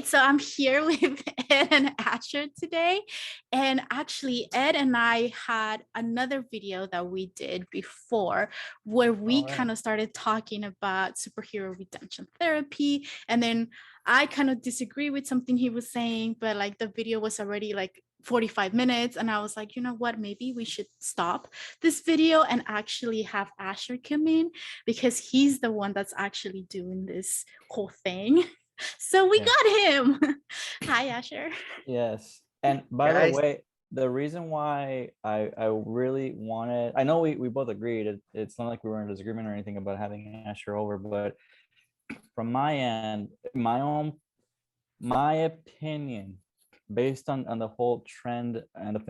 So I'm here with Ed and Asher today. And actually, Ed and I had another video that we did before where we kind of started talking about superhero redemption therapy. And then I kind of disagree with something he was saying, but like the video was already like 45 minutes. And I was like, you know what, maybe we should stop this video and actually have Asher come in because he's the one that's actually doing this whole thing. So we got him. Hi, Asher. Yes. And by the way, the reason why I really wanted, I know we both agreed, it's not like we were in disagreement or anything about having Asher over, but from my end, my opinion, based on the whole trend and the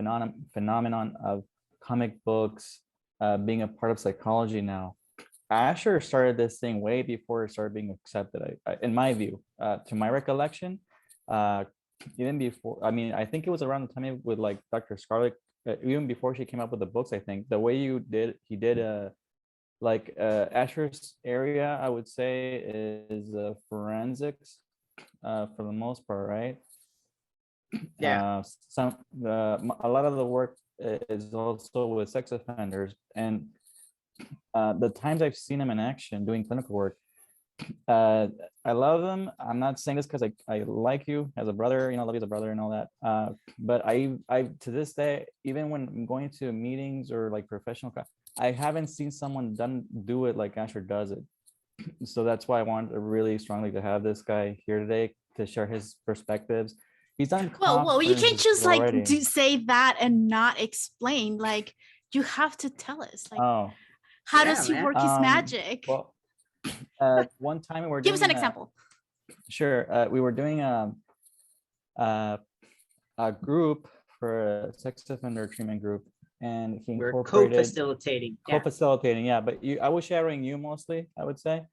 phenomenon of comic books being a part of psychology now, Asher started this thing way before it started being accepted. In my view, to my recollection, even before, I mean, I think it was around the time with like Dr. Scarlet, even before she came up with the books. I think the way he did Asher's area, I would say, is forensics, for the most part, right? Yeah. A lot of the work is also with sex offenders, and the times I've seen him in action doing clinical work, I love him. I'm not saying this because I like you as a brother, love you as a brother and all that. But I to this day, even when I'm going to meetings or like professional, I haven't seen someone do it like Asher does it. So that's why I wanted really strongly to have this guy here today to share his perspectives. He's done. Well, you can't just like say that and not explain. Like you have to tell us. Like, how does he work his magic? Well, one time we were give us an example. Sure. We were doing a group for a sex offender treatment group, and he incorporated co-facilitating. Yeah, but I was sharing you mostly, I would say.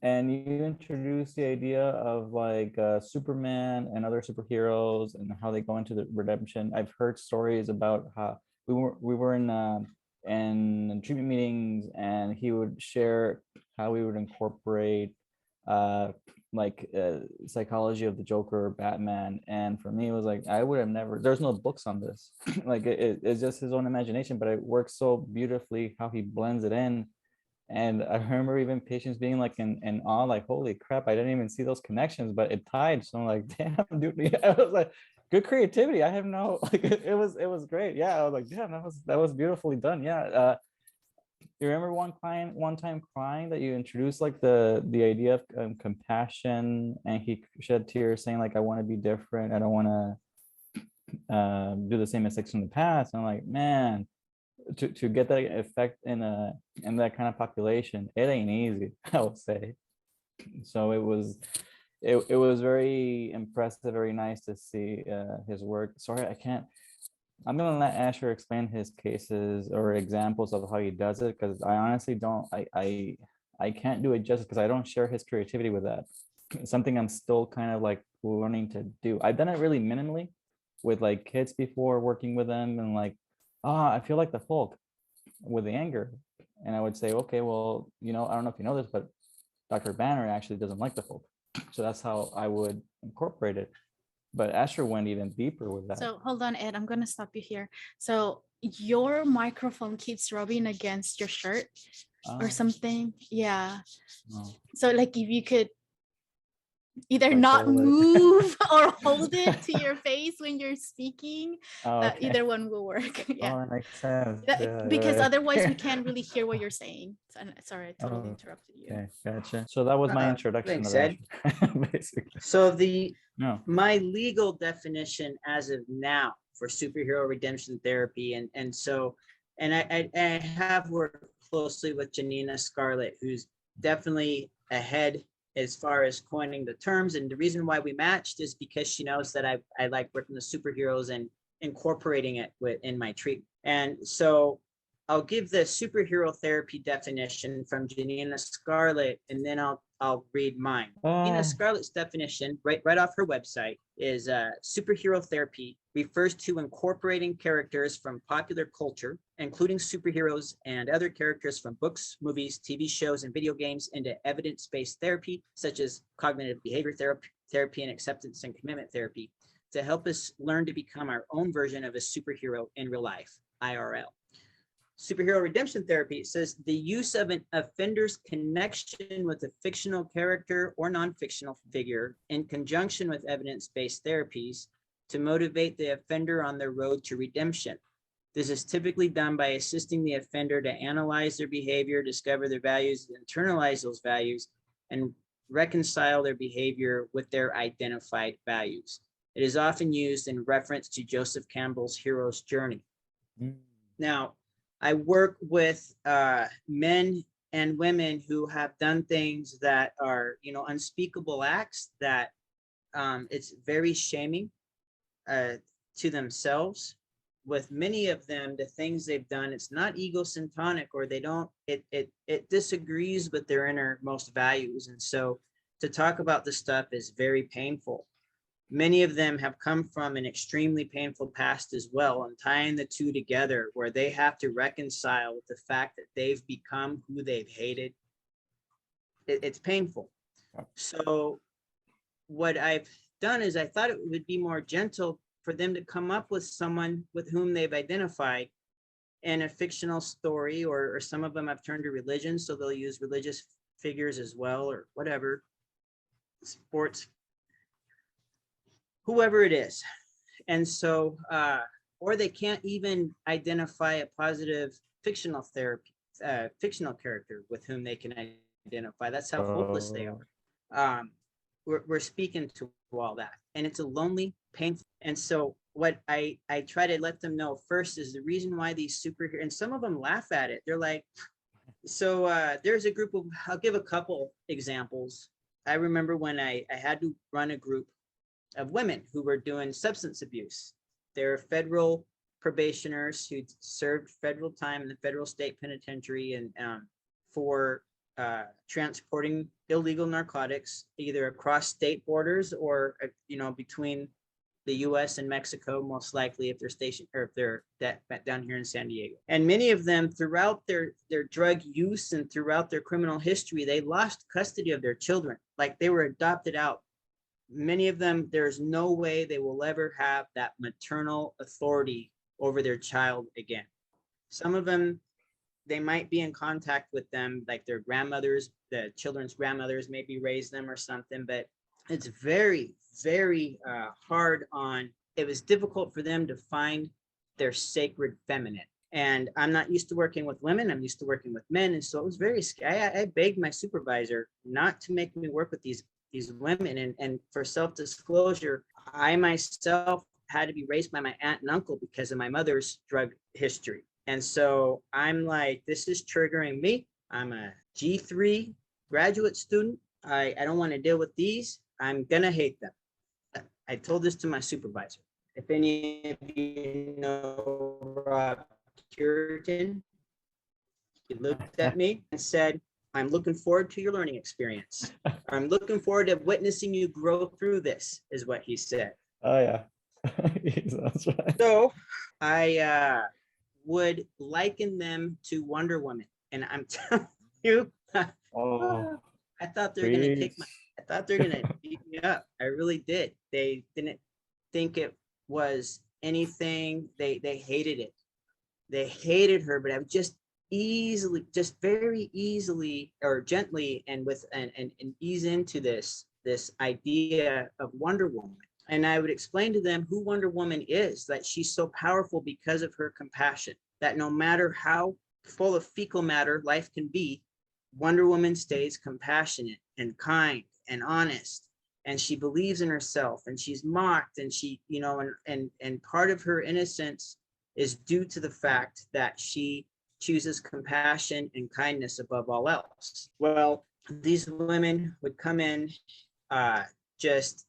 And you introduced the idea of like Superman and other superheroes and how they go into the redemption. I've heard stories about how we were in treatment meetings, and he would share how we would incorporate psychology of the Joker or Batman. And for me, it was like, I would have never, there's no books on this. Like it's just his own imagination, but it works so beautifully how he blends it in. And I remember even patients being like in awe, like, holy crap, I didn't even see those connections, but it tied. So I'm like, damn, dude. I was like, good creativity. I have no, like, it was great. Yeah, I was like, damn, that was beautifully done. Yeah. You remember one time crying that you introduced like the idea of compassion, and he shed tears saying like, I want to be different. I don't want to do the same mistakes from the past. And I'm like, man, to get that effect in that kind of population, it ain't easy, I would say. So it was very impressive, very nice to see his work. Sorry, I'm gonna let Asher explain his cases or examples of how he does it, because I honestly don't, I can't do it justice because I don't share his creativity with that. It's something I'm still kind of like learning to do. I've done it really minimally with like kids before, working with them, and like, I feel like the Hulk with the anger. And I would say, okay, well, I don't know if you know this, but Dr. Banner actually doesn't like the Hulk. So that's how I would incorporate it. But Asher went even deeper with that. So hold on, Ed, I'm going to stop you here. So your microphone keeps rubbing against your shirt or something. Yeah. So like if you could either like not move or hold it to your face when you're speaking, either one will work. Yeah, that makes sense. Because otherwise we can't really hear what you're saying. Sorry, I totally interrupted you. Okay, gotcha. So that was my introduction to that. Basically. So my legal definition as of now for superhero redemption therapy, and I have worked closely with Janina Scarlett, who's definitely ahead as far as coining the terms. And the reason why we matched is because she knows that I like working with superheroes and incorporating it in my treatment. And so I'll give the superhero therapy definition from Janina Scarlett, and then I'll read mine. Janina Scarlett's definition, right off her website, is superhero therapy refers to incorporating characters from popular culture, including superheroes and other characters from books, movies, TV shows, and video games into evidence-based therapy, such as cognitive behavior therapy, therapy and acceptance and commitment therapy to help us learn to become our own version of a superhero in real life, IRL. Superhero redemption therapy says the use of an offender's connection with a fictional character or non-fictional figure in conjunction with evidence-based therapies to motivate the offender on their road to redemption. This is typically done by assisting the offender to analyze their behavior, discover their values, internalize those values, and reconcile their behavior with their identified values. It is often used in reference to Joseph Campbell's hero's journey. Now, I work with men and women who have done things that are, unspeakable acts that it's very shaming to themselves. With many of them, the things they've done, it's not egocentric, or it disagrees with their innermost values. And so to talk about this stuff is very painful. Many of them have come from an extremely painful past as well, and tying the two together where they have to reconcile with the fact that they've become who they've hated. It's painful. So what I've done is I thought it would be more gentle for them to come up with someone with whom they've identified in a fictional story, or some of them have turned to religion, so they'll use religious figures as well, or whatever, sports, whoever it is. And so, or they can't even identify a positive fictional character with whom they can identify. That's how hopeless they are. We're speaking to all that, and it's a lonely, painful. And so what I try to let them know first is the reason why these superheroes, and some of them laugh at it. They're like, so there's a group of, I'll give a couple examples. I remember when I had to run a group of women who were doing substance abuse. They're federal probationers who served federal time in the federal state penitentiary and for transporting illegal narcotics, either across state borders or between the U.S. and Mexico, most likely if they're stationed, or if they're down here in San Diego. And many of them, throughout their drug use and throughout their criminal history, they lost custody of their children, like they were adopted out. Many of them, there's no way they will ever have that maternal authority over their child again. Some of them, they might be in contact with them, like their grandmothers, the children's grandmothers maybe raised them or something, but it's very, very hard on, it was difficult for them to find their sacred feminine. And I'm not used to working with women, I'm used to working with men. And so it was very scary. I begged my supervisor not to make me work with these women. And for self-disclosure, I myself had to be raised by my aunt and uncle because of my mother's drug history. And so I'm like, this is triggering me. I'm a G3 graduate student. I don't want to deal with these. I'm gonna hate them. I told this to my supervisor. If any of you know Rob Puritan, he looked at me and said, I'm looking forward to your learning experience. I'm looking forward to witnessing you grow through this, is what he said. Oh, yeah. That's right. So I would liken them to Wonder Woman. And I'm telling you, I thought they were going to kick my, I thought they were going to beat me up. I really did. They didn't think it was anything. They hated it. They hated her, but I would just very easily or gently and with and ease into this idea of Wonder Woman. And I would explain to them who Wonder Woman is, that she's so powerful because of her compassion, that no matter how full of fecal matter life can be, Wonder Woman stays compassionate and kind and honest. And she believes in herself, and she's mocked, and she, and part of her innocence is due to the fact that she chooses compassion and kindness above all else. Well, these women would come in just,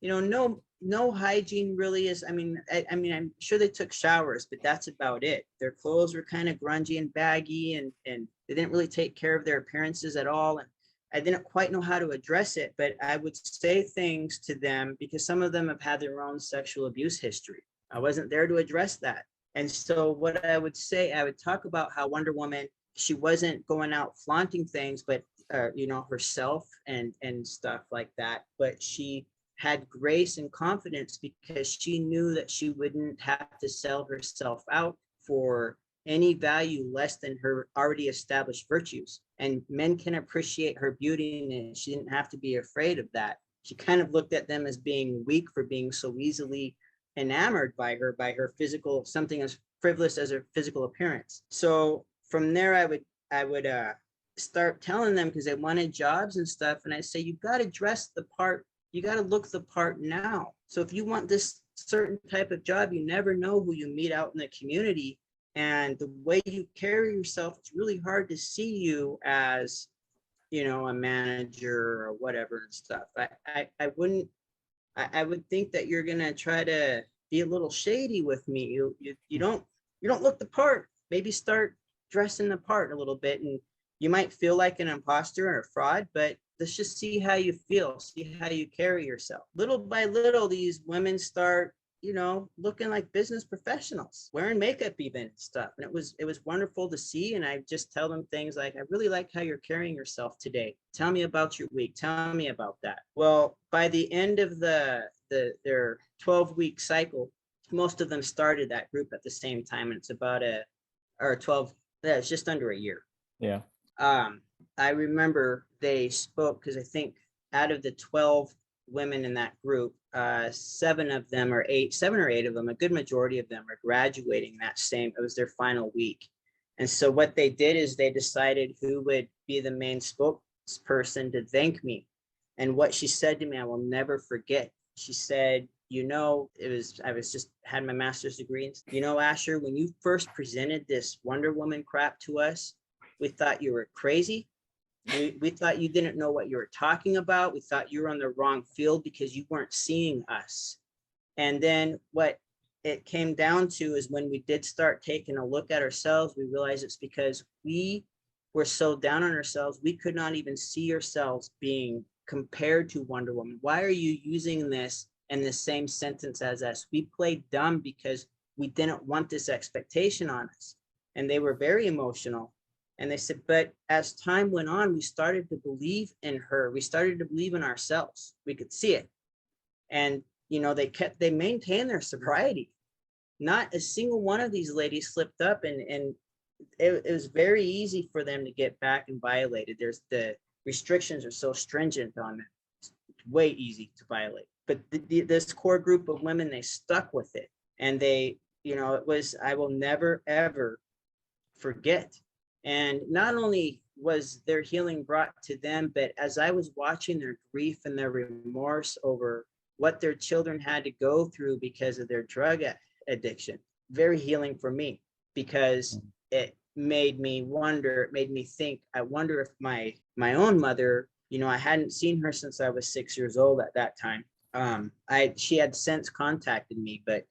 no hygiene really is. I mean, I'm sure they took showers, but that's about it. Their clothes were kind of grungy and baggy, and they didn't really take care of their appearances at all. And I didn't quite know how to address it, but I would say things to them because some of them have had their own sexual abuse history. I wasn't there to address that. And so what I would say, I would talk about how Wonder Woman, she wasn't going out flaunting things, but herself and stuff like that, but she had grace and confidence because she knew that she wouldn't have to sell herself out for any value less than her already established virtues. And men can appreciate her beauty, and she didn't have to be afraid of that. She kind of looked at them as being weak for being so easily enamored by her physical, something as frivolous as her physical appearance. So from there, I would start telling them, because they wanted jobs and stuff, and I say, you got to dress the part, you got to look the part now. So if you want this certain type of job, you never know who you meet out in the community, and the way you carry yourself, it's really hard to see you as, a manager or whatever and stuff. I would think that you're gonna try to be a little shady with me. You don't look the part. Maybe start dressing the part a little bit, and you might feel like an imposter or a fraud, but let's just see how you feel, see how you carry yourself. Little by little, these women start, looking like business professionals, wearing makeup even and stuff. And it was wonderful to see. And I just tell them things like, I really like how you're carrying yourself today. Tell me about your week. Tell me about that. Well, by the end of their 12-week cycle, most of them started that group at the same time. And it's about 12, it's just under a year. Yeah. I remember they spoke, because I think out of the 12 women in that group, 7 or 8 of them, a good majority of them are graduating it was their final week. And so what they did is they decided who would be the main spokesperson to thank me. And what she said to me, I will never forget. She said, I had my master's degree. Asher, when you first presented this Wonder Woman crap to us, we thought you were crazy. We thought you didn't know what you were talking about. We thought you were on the wrong field because you weren't seeing us. And then what it came down to is when we did start taking a look at ourselves, we realized it's because we were so down on ourselves, we could not even see ourselves being compared to Wonder Woman. Why are you using this in the same sentence as us? We played dumb because we didn't want this expectation on us. And they were very emotional. And they said, but as time went on, we started to believe in her. We started to believe in ourselves. We could see it. And, they maintained their sobriety. Not a single one of these ladies slipped up, and it was very easy for them to get back and violated. The restrictions are so stringent on them. It's way easy to violate. But this core group of women, they stuck with it. And they, I will never, ever forget. And not only was their healing brought to them, but as I was watching their grief and their remorse over what their children had to go through because of their drug addiction, very healing for me, because it made me think, I wonder if my own mother, I hadn't seen her since I was 6 years old at that time. She had since contacted me, but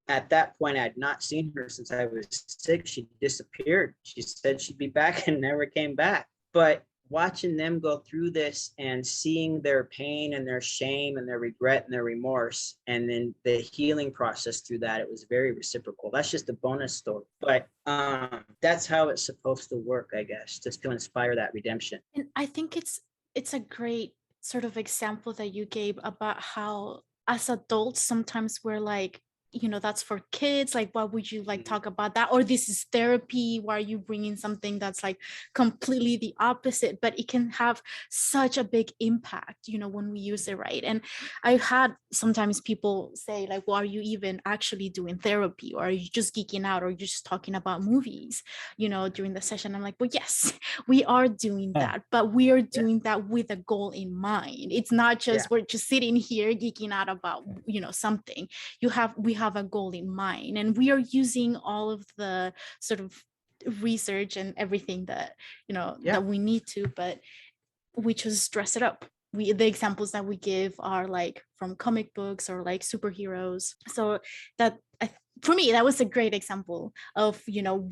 at that point, I had not seen her since I was 6. She disappeared. She said she'd be back and never came back. But watching them go through this and seeing their pain and their shame and their regret and their remorse, and then the healing process through that, it was very reciprocal. That's just a bonus story. But that's how it's supposed to work, I guess, just to inspire that redemption. And I think it's a great sort of example that you gave about how as adults, sometimes we're like, that's for kids. Like, why would you talk about that? Or this is therapy. Why are you bringing something that's like completely the opposite? But it can have such a big impact, when we use it right. And I've had sometimes people say like, well, are you even actually doing therapy? Or are you just geeking out? Or you're just talking about movies, during the session? I'm like, well, yes, we are doing that, but we are doing that with a goal in mind. It's not just we're just sitting here geeking out about, something. We have a goal in mind, and we are using all of the sort of research and everything that that we need to, but we just dress it up. The examples that we give are like from comic books or like superheroes. So that for me, that was a great example of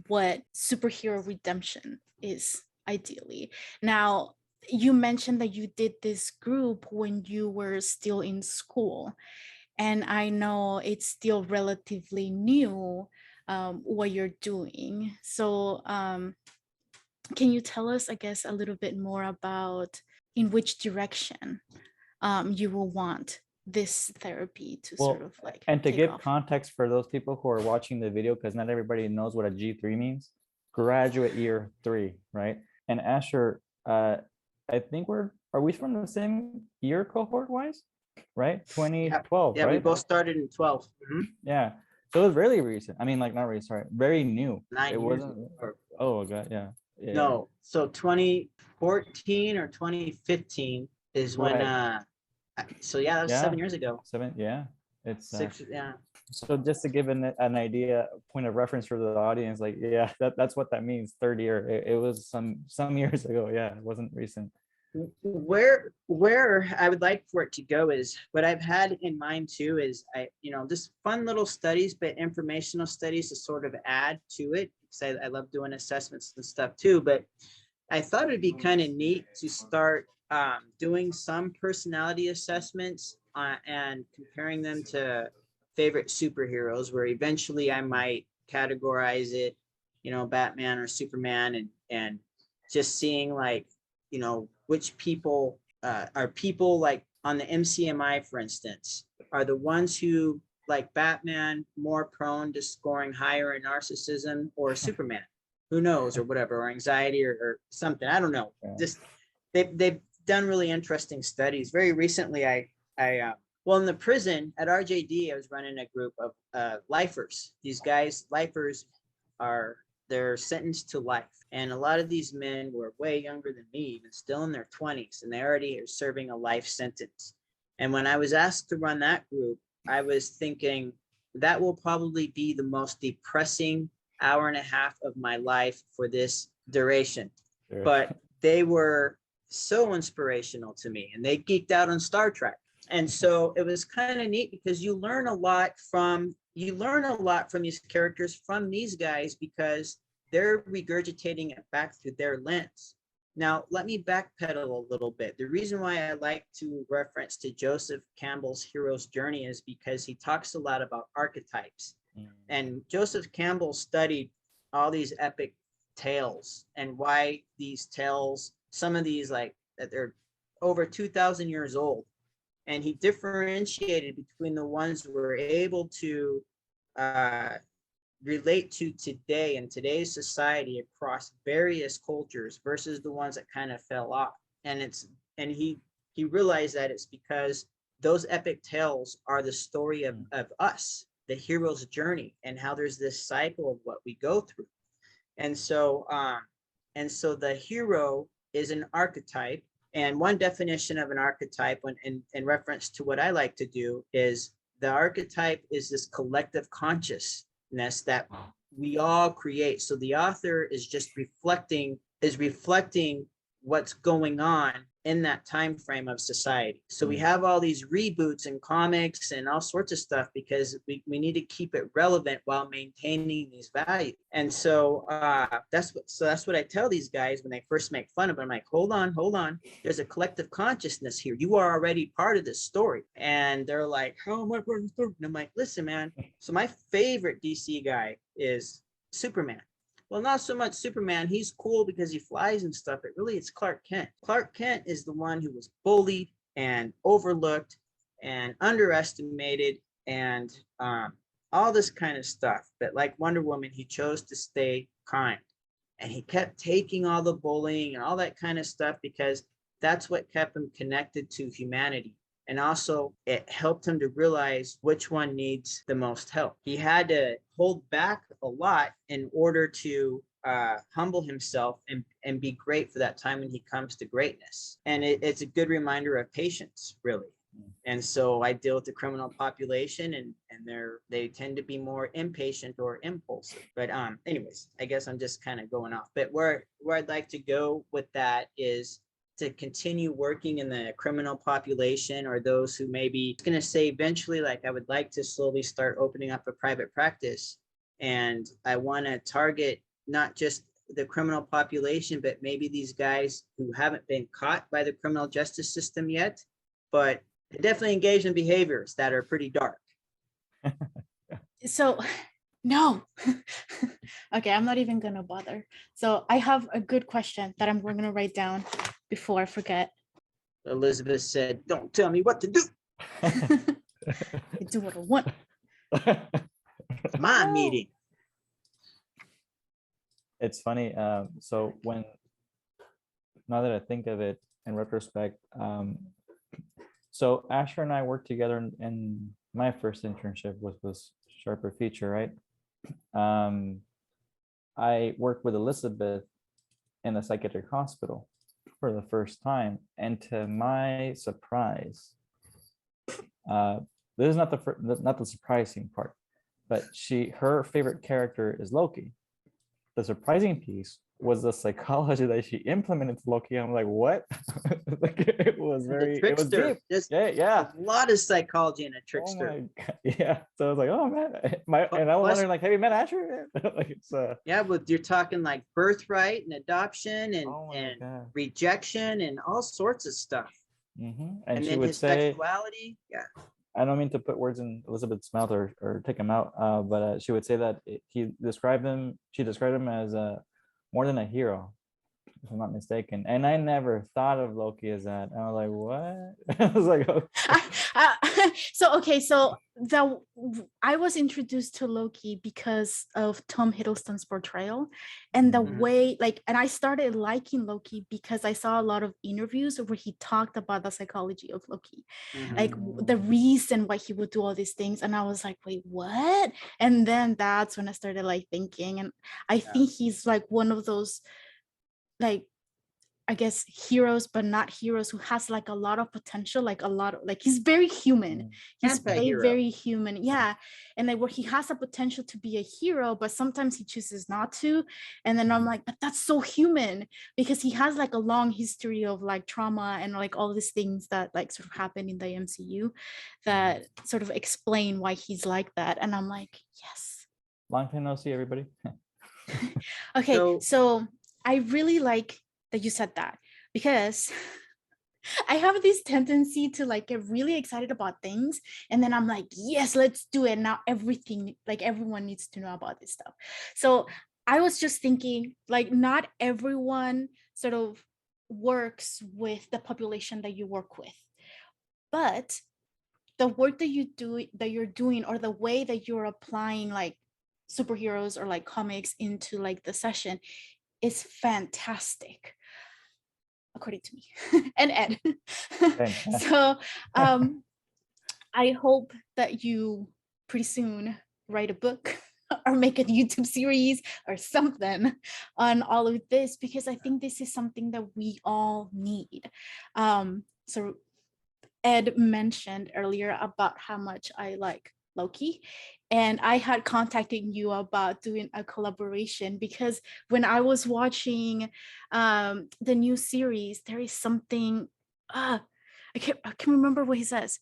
what superhero redemption is ideally. Now, you mentioned that you did this group when you were still in school. And I know it's still relatively new, what you're doing. So can you tell us, I guess, a little bit more about in which direction you will want this therapy to sort of like and to take give off? context for those people who are watching the video, because not everybody knows what a G3 means, graduate year 3, right? And Asher, I think are we from the same year cohort wise, right? 2012, Yeah, right? we both started in 12. Yeah. So it was really recent. I mean, like not really, sorry, very new. 9 It years. wasn't. Oh god, yeah. Yeah. No, so 2014 or 2015 is when Right. so yeah, that was Yeah. 7 years ago. 7. Yeah. It's 6, yeah. so just to give an idea, point of reference for the audience, like yeah, that's what that means. Third year. It was some years ago. Yeah, it wasn't recent. Where I would like for it to go is what I've had in mind too is just fun little studies, but informational studies to sort of add to it, because I love doing assessments and stuff too. But I thought it'd be kind of neat to start doing some personality assessments and comparing them to favorite superheroes, where eventually I might categorize it, Batman or Superman, and just seeing like, which people are people like on the MCMI, for instance, are the ones who, like Batman, more prone to scoring higher in narcissism, or Superman, who knows, or whatever, or anxiety, or something. I don't know. Yeah. Just they've done really interesting studies. Very recently, well, in the prison at RJD, I was running a group of lifers. These guys, lifers, they're sentenced to life. And a lot of these men were way younger than me, even still in their 20s, and they already are serving a life sentence. And when I was asked to run that group, I was thinking that will probably be the most depressing hour and a half of my life for this duration. Sure. But they were so inspirational to me, and they geeked out on Star Trek. And so it was kind of neat, because you learn a lot from these characters, from these guys, because they're regurgitating it back through their lens. Now, let me backpedal a little bit. The reason why I like to reference to Joseph Campbell's hero's journey is because he talks a lot about archetypes. And Joseph Campbell studied all these epic tales, and why these tales, some of these, like, that they're over 2,000 years old. And he differentiated between the ones who were able to relate to today and today's society across various cultures, versus the ones that kind of fell off. And he realized that it's because those epic tales are the story of us, the hero's journey, and how there's this cycle of what we go through. And so the hero is an archetype. And one definition of an archetype, in reference to what I like to do, is the archetype is this collective consciousness that we all create. So the author is just reflecting what's going on in that time frame of society. So we have all these reboots and comics and all sorts of stuff, because we need to keep it relevant while maintaining these values. And so that's what I tell these guys when they first make fun of it. I'm like, hold on, there's a collective consciousness here. You are already part of this story. And they're like, how am I part of the story? And I'm like, listen, man. So my favorite DC guy is Superman. Well, not so much Superman. He's cool because he flies and stuff, but really it's Clark Kent. Clark Kent is the one who was bullied and overlooked and underestimated and all this kind of stuff. But like Wonder Woman, he chose to stay kind. And he kept taking all the bullying and all that kind of stuff, because that's what kept him connected to humanity. And also, it helped him to realize which one needs the most help. He had to hold back a lot in order to humble himself and be great for that time when he comes to greatness. And it's a good reminder of patience, really. And so I deal with the criminal population, and they tend to be more impatient or impulsive. But anyways, I guess I'm just kind of going off. But where I'd like to go with that is to continue working in the criminal population, or those who maybe going to say eventually, like, I would like to slowly start opening up a private practice. And I want to target not just the criminal population, but maybe these guys who haven't been caught by the criminal justice system yet, but definitely engage in behaviors that are pretty dark. So No. Okay, I'm not even gonna bother. So I have a good question that I'm gonna write down before I forget. Elizabeth said, "Don't tell me what to do. I do what I want. It's my meeting." It's funny. So now that I think of it in retrospect, so Asher and I worked together in my first internship, which was Sharper Feature, right? I worked with Elizabeth in a psychiatric hospital for the first time, and to my surprise, this is not the surprising part, but her favorite character is Loki. The surprising piece was the psychology that she implemented to Loki. I'm like, what? Like, it was deep. Yeah. A lot of psychology in a trickster. Oh my God. Yeah. So I was like, oh man, and I was wondering, like, have you met Asher? Like, it's yeah, but you're talking like birthright and adoption and God. rejection and all sorts of stuff. And she then would his say, sexuality. Yeah. I don't mean to put words in Elizabeth's mouth or take him out, but she would say that she described him as more than a hero, if I'm not mistaken. And I never thought of Loki as that. I was like, what? I was like, okay. So I was introduced to Loki because of Tom Hiddleston's portrayal, and the way, like, and I started liking Loki because I saw a lot of interviews where he talked about the psychology of Loki, like the reason why he would do all these things, and I was like, wait, what? And then that's when I started like thinking, and I think he's like one of those, like, I guess heroes, but not heroes, who has like a lot of potential, like a lot of, like, he's very human. He's very human. Yeah. And like where he has the potential to be a hero, but sometimes he chooses not to. And then I'm like, but that's so human, because he has like a long history of like trauma and like all these things that like sort of happen in the MCU that sort of explain why he's like that. And I'm like, yes. Long time no see, everybody. Okay. So I really like that you said that, because I have this tendency to like get really excited about things, and then I'm like, yes, let's do it now. Everything, like, everyone needs to know about this stuff. So I was just thinking, like, not everyone sort of works with the population that you work with, but the work that you're doing, or the way that you're applying like superheroes or like comics into like the session, is fantastic, according to me and Ed. So I hope that you pretty soon write a book or make a YouTube series or something on all of this, because I think this is something that we all need. So Ed mentioned earlier about how much I like Loki, and I had contacted you about doing a collaboration, because when I was watching the new series, there is something, I can't remember what he says.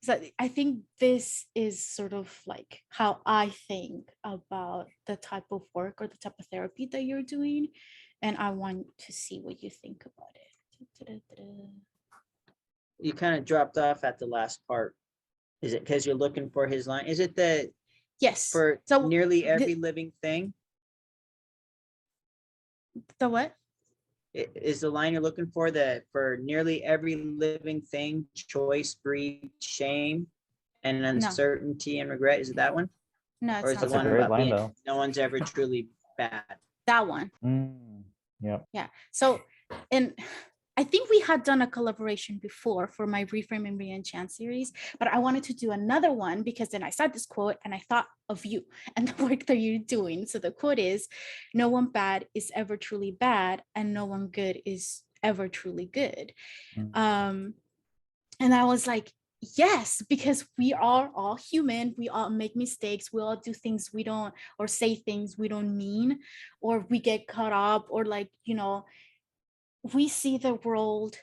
So I think this is sort of like how I think about the type of work or the type of therapy that you're doing, and I want to see what you think about it. You kind of dropped off at the last part. Is it because you're looking for his line? Is it the yes for so nearly every living thing? The what? Is the line you're looking for that for nearly every living thing, choice breeds shame and uncertainty and regret? Is it that one? No, or is the one about being no one's ever truly bad? That one. Yeah. So, and I think we had done a collaboration before for my Reframing Reenchant series, but I wanted to do another one because then I saw this quote and I thought of you and the work that you're doing. So the quote is, "No one bad is ever truly bad, and no one good is ever truly good." And I was like, yes, because we are all human. We all make mistakes. We all do things we don't, or say things we don't mean, or we get caught up, or like, you know, we see the world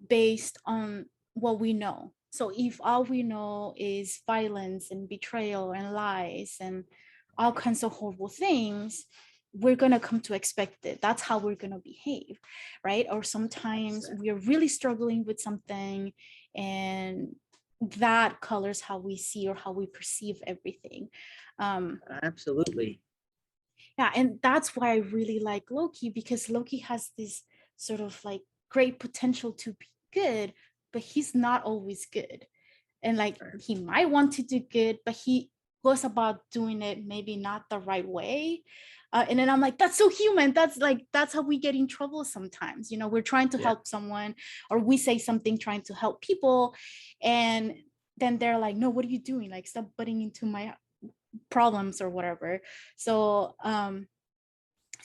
based on what we know. So if all we know is violence and betrayal and lies and all kinds of horrible things, we're going to come to expect it. That's how we're going to behave, right? Or sometimes we are really struggling with something and that colors how we see or how we perceive everything. Absolutely. Yeah, and that's why I really like Loki, because Loki has this sort of like great potential to be good, but he's not always good. And like he might want to do good, but he goes about doing it maybe not the right way. And then I'm like, that's so human. That's how we get in trouble sometimes. You know, we're trying to help someone, or we say something trying to help people, and then they're like, no, what are you doing? Like, stop butting into my problems or whatever. So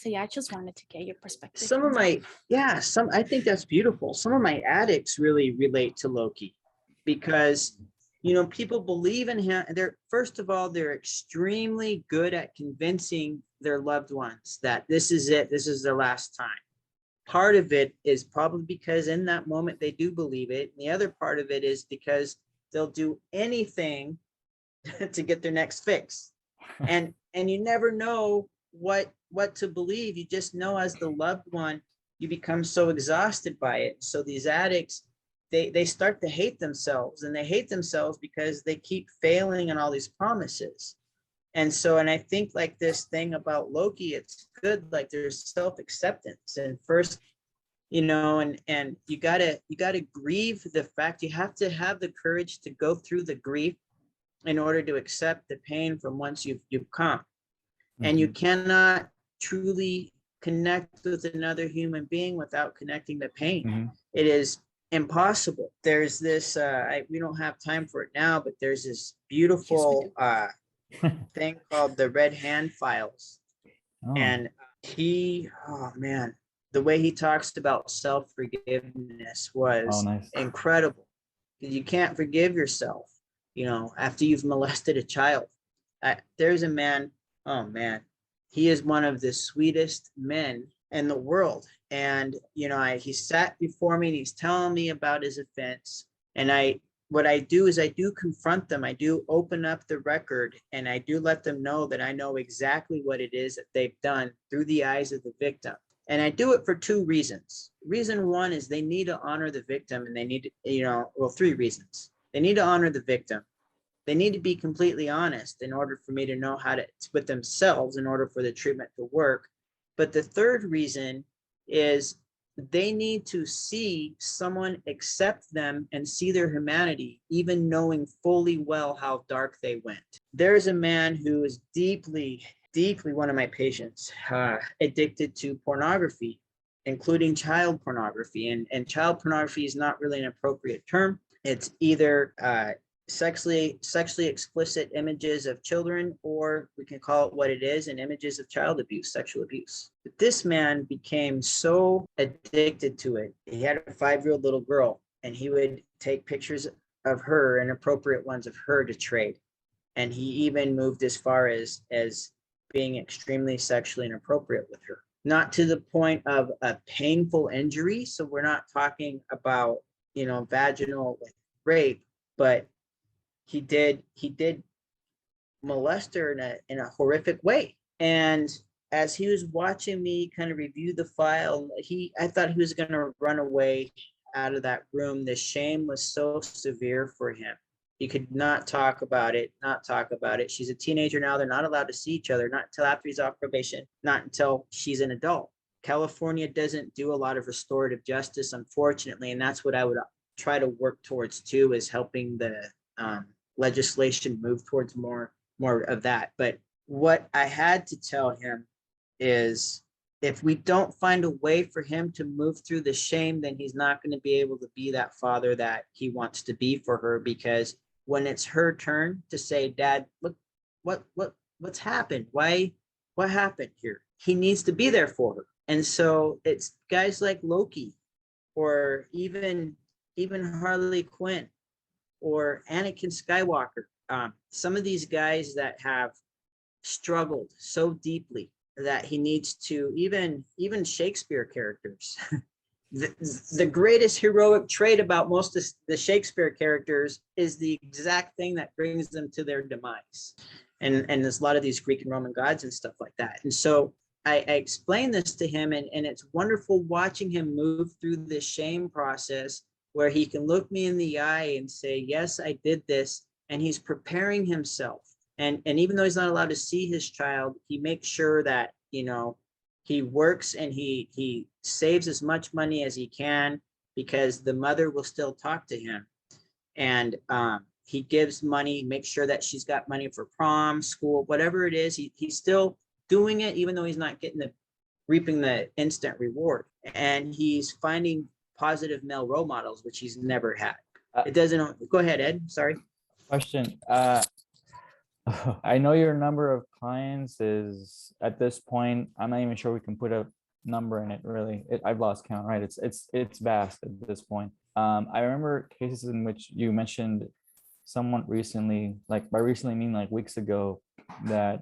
yeah, I just wanted to get your perspective. Some of my, I think that's beautiful. Some of my addicts really relate to Loki because, you know, people believe in him. First of all, they're extremely good at convincing their loved ones that this is it, this is their last time. Part of it is probably because in that moment they do believe it. And the other part of it is because they'll do anything to get their next fix. And you never know what to believe. You just know as the loved one, you become so exhausted by it. So these addicts, they start to hate themselves, and they hate themselves because they keep failing on all these promises. And so, and I think like this thing about Loki, it's good. Like there's self-acceptance, and first, you know, and you gotta grieve the fact. You have to have the courage to go through the grief in order to accept the pain from whence you've come. And you cannot truly connect with another human being without connecting the pain. It is impossible. There's this, we don't have time for it now, but there's this beautiful thing called the Red Hand Files. And oh man, the way he talks about self-forgiveness was incredible. You can't forgive yourself, you know, after you've molested a child. There's a man, oh man, he is one of the sweetest men in the world. And, you know, he sat before me and he's telling me about his offense. And what I do is I do confront them. I do open up the record, and I do let them know that I know exactly what it is that they've done through the eyes of the victim. And I do it for two reasons. Reason one is they need to honor the victim, and they need to, you know, well, three reasons. They need to honor the victim. They need to be completely honest in order for me to know how to, with themselves, in order for the treatment to work. But the third reason is they need to see someone accept them and see their humanity, even knowing fully well how dark they went. There's a man who is deeply, one of my patients, addicted to pornography, including child pornography. And child pornography is not really an appropriate term. It's either sexually explicit images of children, or we can call it what it is, and images of child abuse, sexual abuse. But this man became so addicted to it. He had a 5-year-old little girl, and he would take pictures of her, inappropriate ones of her, to trade. And he even moved as far as being extremely sexually inappropriate with her. Not to the point of a painful injury. So we're not talking about, you know, vaginal rape, but he did molest her in a horrific way. And as he was watching me kind of review the file, I thought he was going to run away out of that room. The shame was so severe for him. He could not talk about it. She's a teenager now. They're not allowed to see each other, not until after he's off probation, not until she's an adult. California doesn't do a lot of restorative justice, unfortunately, and that's what I would try to work towards too, is helping the legislation move towards more of that. But what I had to tell him is, if we don't find a way for him to move through the shame, then he's not going to be able to be that father that he wants to be for her. Because when it's her turn to say, Dad, look, what's happened? What happened here? He needs to be there for her. And so it's guys like Loki, or even Harley Quinn, or Anakin Skywalker. Some of these guys that have struggled so deeply that he needs to, even Shakespeare characters. The greatest heroic trait about most of the Shakespeare characters is the exact thing that brings them to their demise. And there's a lot of these Greek and Roman gods and stuff like that. And so I explained this to him, and it's wonderful watching him move through this shame process where he can look me in the eye and say, yes, I did this. And he's preparing himself. And even though he's not allowed to see his child, he makes sure that, you know, he works and he saves as much money as he can, because the mother will still talk to him. And he gives money, makes sure that she's got money for prom, school, whatever it is. He's still doing it, even though he's not reaping the instant reward. And he's finding positive male role models, which he's never had. It doesn't. Go ahead, Ed. Sorry. Question. I know your number of clients is, at this point, I'm not even sure we can put a number in it, really. I've lost count, right? It's vast at this point. I remember cases in which you mentioned someone recently, like by recently I mean like weeks ago, that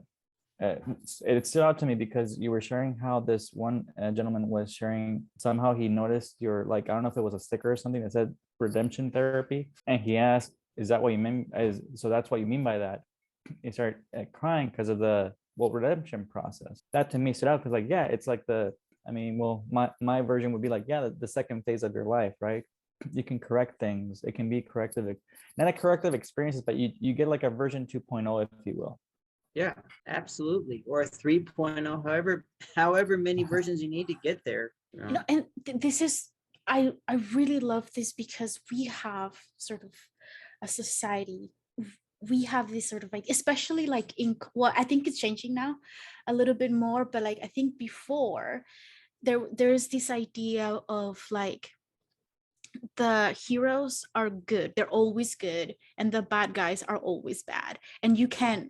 it stood out to me because you were sharing how this one gentleman was sharing, somehow he noticed your, like, I don't know if it was a sticker or something that said redemption therapy, and he asked, is that what you mean? So that's what you mean by that? He started crying because of the redemption process. That to me stood out because, like, yeah, it's like my version would be like, yeah, the second phase of your life, right? You can correct things. It can be corrective, not a corrective experiences, but you get like a version 2.0, if you will. Yeah, absolutely. Or a 3.0, however many versions you need to get there. You know, and this is, I really love this because we have sort of a society, we have this sort of like, especially like I think it's changing now a little bit more, but like I think before there's this idea of like the heroes are good, they're always good, and the bad guys are always bad, and you can't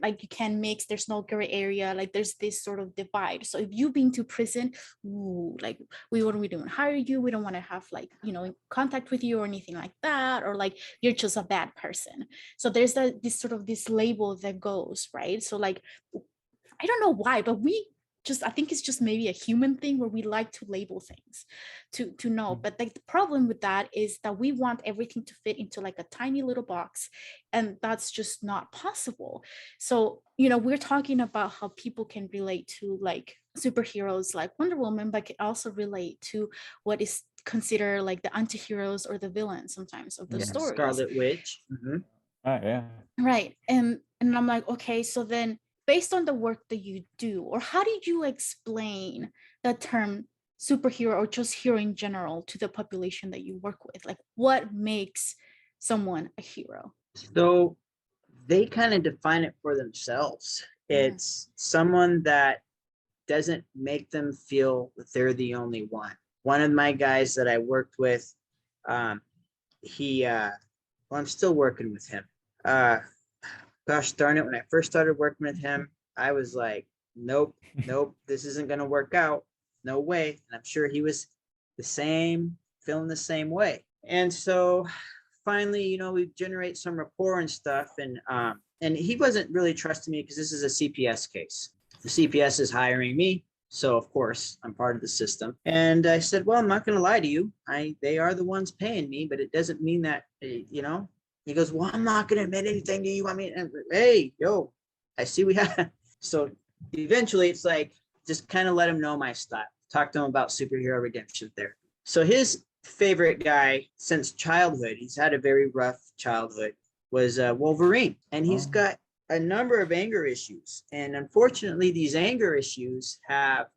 mix, there's no gray area, like there's this sort of divide. So if you've been to prison, like we don't hire you, we don't want to have like, you know, contact with you or anything like that, or like you're just a bad person. So there's this sort of this label that goes, right? So like I don't know why, but I think it's just maybe a human thing where we like to label things to know. But like the problem with that is that we want everything to fit into like a tiny little box, and that's just not possible. So, you know, we're talking about how people can relate to like superheroes like Wonder Woman, but can also relate to what is considered like the anti-heroes or the villains sometimes of the stories. Scarlet Witch. Mm-hmm. Yeah. Right. And I'm like, okay, so then based on the work that you do, or how did you explain the term superhero or just hero in general to the population that you work with? Like what makes someone a hero? So they kind of define it for themselves. It's someone that doesn't make them feel that they're the only one. One of my guys that I worked with, I'm still working with him. Gosh darn it, when I first started working with him, I was like, nope, this isn't going to work out. No way. And I'm sure he was feeling the same way. And so finally, you know, we generate some rapport and stuff. And he wasn't really trusting me because this is a CPS case. The CPS is hiring me. So of course I'm part of the system. And I said, well, I'm not going to lie to you. They are the ones paying me, but it doesn't mean that, you know. He goes, well, I'm not going to admit anything to you. I mean, hey, yo, I see we have. So eventually it's like, just kind of let him know my style. Talk to him about superhero redemption therapy. So his favorite guy since childhood, he's had a very rough childhood, was Wolverine. And he's got a number of anger issues. And unfortunately, these anger issues have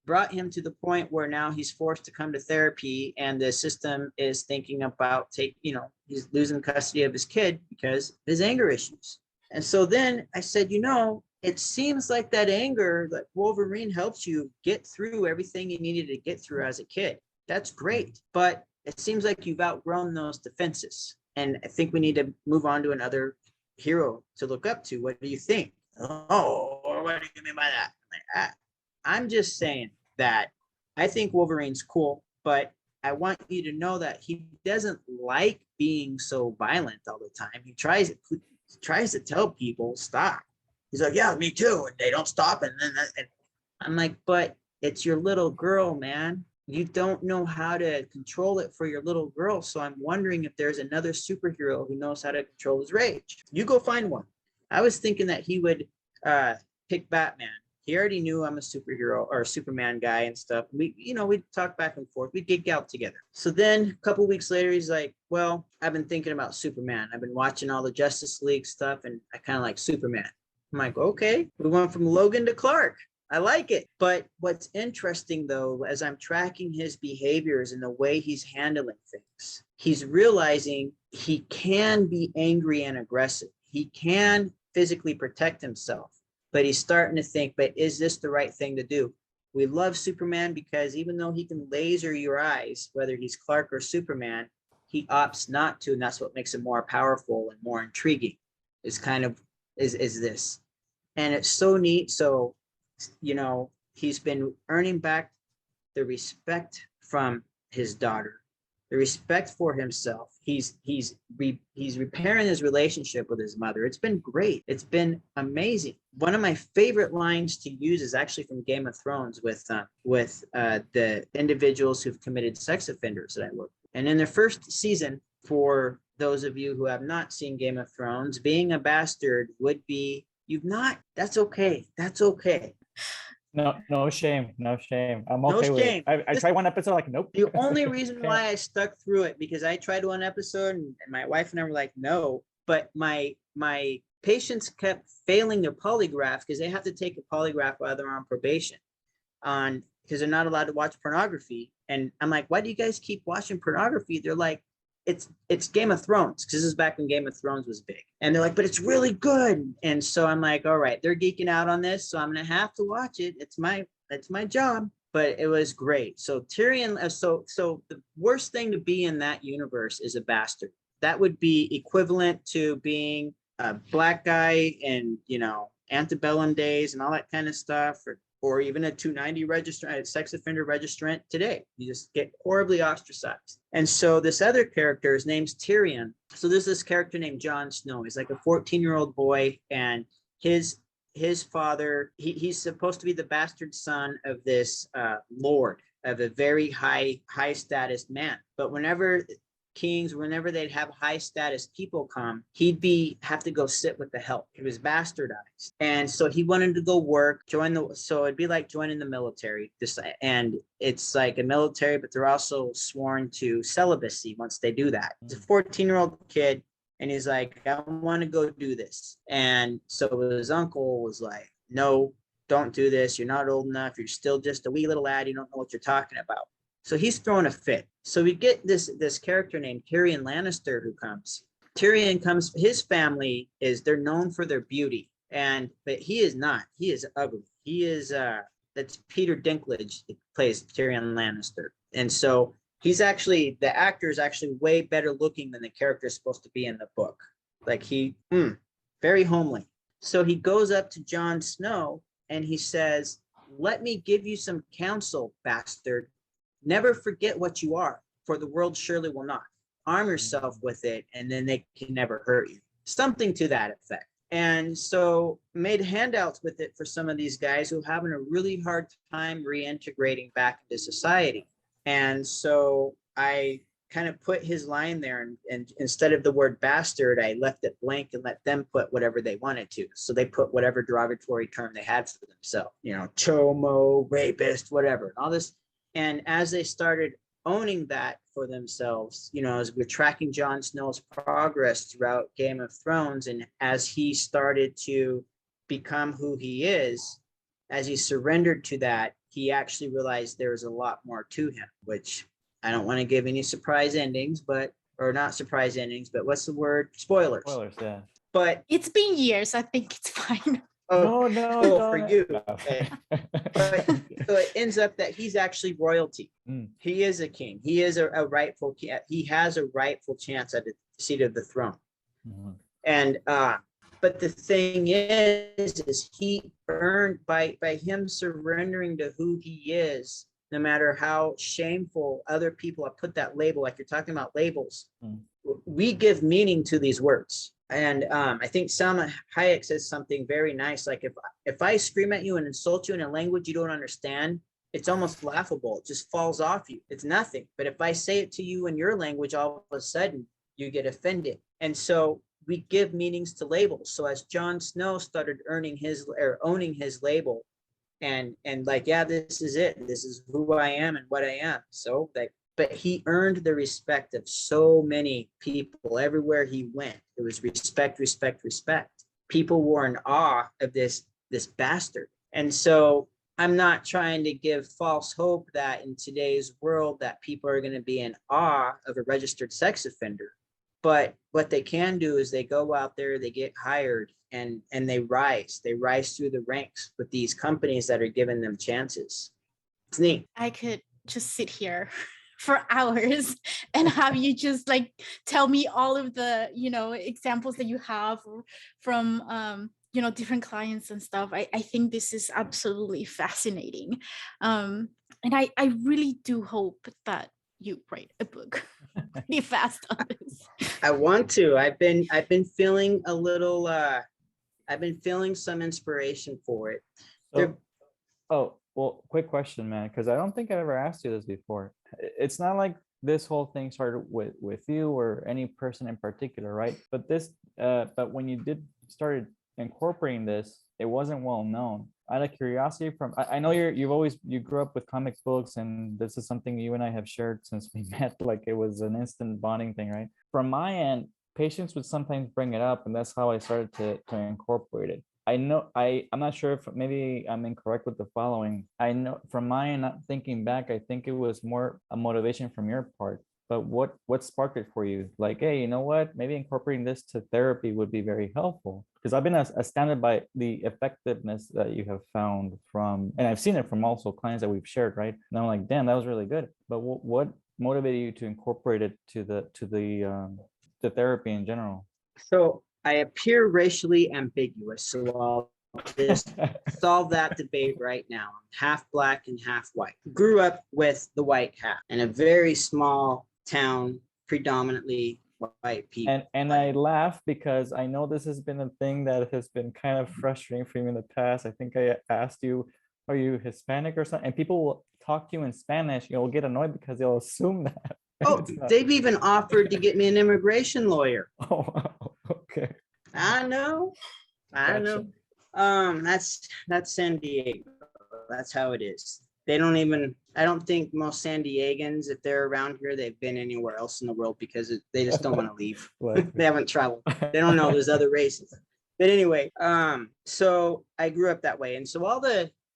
brought him to the point where now he's forced to come to therapy, and the system is thinking about he's losing custody of his kid because of his anger issues. And so then I said, you know, it seems like that anger, that Wolverine helps you get through everything you needed to get through as a kid. That's great. But it seems like you've outgrown those defenses. And I think we need to move on to another hero to look up to. What do you think? Oh, what do you mean by that? I'm just saying that I think Wolverine's cool, but I want you to know that he doesn't like being so violent all the time. He tries to tell people stop. He's like, yeah, me too. And they don't stop. And I'm like, but it's your little girl, man. You don't know how to control it for your little girl. So I'm wondering if there's another superhero who knows how to control his rage. You go find one. I was thinking that he would pick Batman He already knew I'm a superhero or a Superman guy and stuff. We, we'd talk back and forth. We'd geek out together. So then a couple weeks later, he's like, well, I've been thinking about Superman. I've been watching all the Justice League stuff and I kind of like Superman. I'm like, okay, we went from Logan to Clark. I like it. But what's interesting though, as I'm tracking his behaviors and the way he's handling things, he's realizing he can be angry and aggressive. He can physically protect himself, but he's starting to think, but is this the right thing to do? We love Superman because even though he can laser your eyes, whether he's Clark or Superman, he opts not to. And that's what makes him more powerful and more intriguing is this. And it's so neat. So, he's been earning back the respect from his daughter, the respect for himself. He's repairing his relationship with his mother. It's been great. It's been amazing. One of my favorite lines to use is actually from Game of Thrones with the individuals who've committed sex offenders that I work with. And in their first season, for those of you who have not seen Game of Thrones, being a bastard would be, that's okay. That's okay. No shame. I'm okay no with shame. it. I tried one episode, like, nope. The only reason why I stuck through it, because I tried one episode and my wife and I were like, no, but my patients kept failing their polygraph because they have to take a polygraph while they're on probation because they're not allowed to watch pornography. And I'm like, why do you guys keep watching pornography? They're like, it's Game of Thrones, because this is back when Game of Thrones was big. And they're like, but it's really good. And so I'm like, all right, they're geeking out on this, so I'm gonna have to watch it. It's my job. But it was great. So Tyrion, so the worst thing to be in that universe is a bastard. That would be equivalent to being a black guy in, antebellum days and all that kind of stuff, or even a 290 registrant, a sex offender registrant today. You just get horribly ostracized. And so this other character, his name's Tyrion. So there's this character named Jon Snow. He's like a 14-year-old boy, and his father, he's supposed to be the bastard son of this lord, of a very high status man. But whenever they'd have high status people come, he'd have to go sit with the help. He was bastardized. And so he wanted to go work, so it'd be like joining the military. And it's like a military, but they're also sworn to celibacy once they do that. It's a 14-year-old kid. And he's like, I want to go do this. And so his uncle was like, no, don't do this. You're not old enough. You're still just a wee little lad. You don't know what you're talking about. So he's throwing a fit. So we get this character named Tyrion Lannister who comes. Tyrion comes, his family they're known for their beauty. But he is not. He is ugly. He is, that's Peter Dinklage that plays Tyrion Lannister. And so the actor is actually way better looking than the character is supposed to be in the book. Like very homely. So he goes up to Jon Snow and he says, let me give you some counsel, bastard. Never forget what you are, for the world surely will not. Arm yourself with it, and then they can never hurt you. Something to that effect. And so made handouts with it for some of these guys who are having a really hard time reintegrating back into society. And so I kind of put his line there, and instead of the word bastard, I left it blank and let them put whatever they wanted to. So they put whatever derogatory term they had for themselves, chomo, rapist, whatever, and all this. And as they started owning that for themselves, as we're tracking Jon Snow's progress throughout Game of Thrones, and as he started to become who he is, as he surrendered to that, he actually realized there was a lot more to him, which I don't want to give any surprise endings, or not surprise endings, but what's the word? Spoilers. Spoilers, yeah. But it's been years. I think it's fine. No, for you. But so it ends up that he's actually royalty. He is a king. He is a rightful king. He has a rightful chance at the seat of the throne. And but the thing is he earned by him surrendering to who he is, no matter how shameful other people have put that label, like you're talking about labels. We give meaning to these words. And I think Salma Hayek says something very nice. Like if I scream at you and insult you in a language you don't understand, it's almost laughable. It just falls off you. It's nothing. But if I say it to you in your language, all of a sudden you get offended. And so we give meanings to labels. So as Jon Snow started owning his label, and like, yeah, this is it. This is who I am and what I am. So like, but he earned the respect of so many people everywhere he went. It was respect, respect, respect. People were in awe of this bastard. And so I'm not trying to give false hope that in today's world that people are going to be in awe of a registered sex offender. But what they can do is they go out there, they get hired, and they rise through the ranks with these companies that are giving them chances. It's neat. I could just sit here for hours and have you just like tell me all of the, you know, examples that you have from you know, different clients and stuff. I think this is absolutely fascinating. And I really do hope that you write a book pretty fast on this. I want to. I've been feeling a little I've been feeling some inspiration for it. So, oh, well, quick question, man, because I don't think I've ever asked you this before. It's not like this whole thing started with you or any person in particular, right? But but when you started incorporating this, it wasn't well known. Out of curiosity, I know you grew up with comic books, and this is something you and I have shared since we met. Like it was an instant bonding thing, right? From my end, patients would sometimes bring it up, and that's how I started to incorporate it. I know I'm not sure if maybe I'm incorrect with the following. I know from my end, not thinking back, I think it was more a motivation from your part. But what sparked it for you? Like, hey, you know what? Maybe incorporating this to therapy would be very helpful. Because I've been astounded by the effectiveness that you have found and I've seen it from also clients that we've shared, right? And I'm like, damn, that was really good. But what motivated you to incorporate it to the therapy in general? So I appear racially ambiguous, so I'll just solve that debate right now. I'm half Black and half white. Grew up with the white half in a very small town, predominantly white people. And I laugh because I know this has been a thing that has been kind of frustrating for you in the past. I think I asked you, are you Hispanic or something? And people will talk to you in Spanish, you'll get annoyed because they'll assume that. Oh, they've even offered to get me an immigration lawyer. Oh, okay. I know. Gotcha. That's San Diego. That's how it is. They don't even, I don't think most San Diegans, if they're around here, they've been anywhere else in the world because they just don't want to leave. They haven't traveled. They don't know there's other races. But anyway, so I grew up that way. And so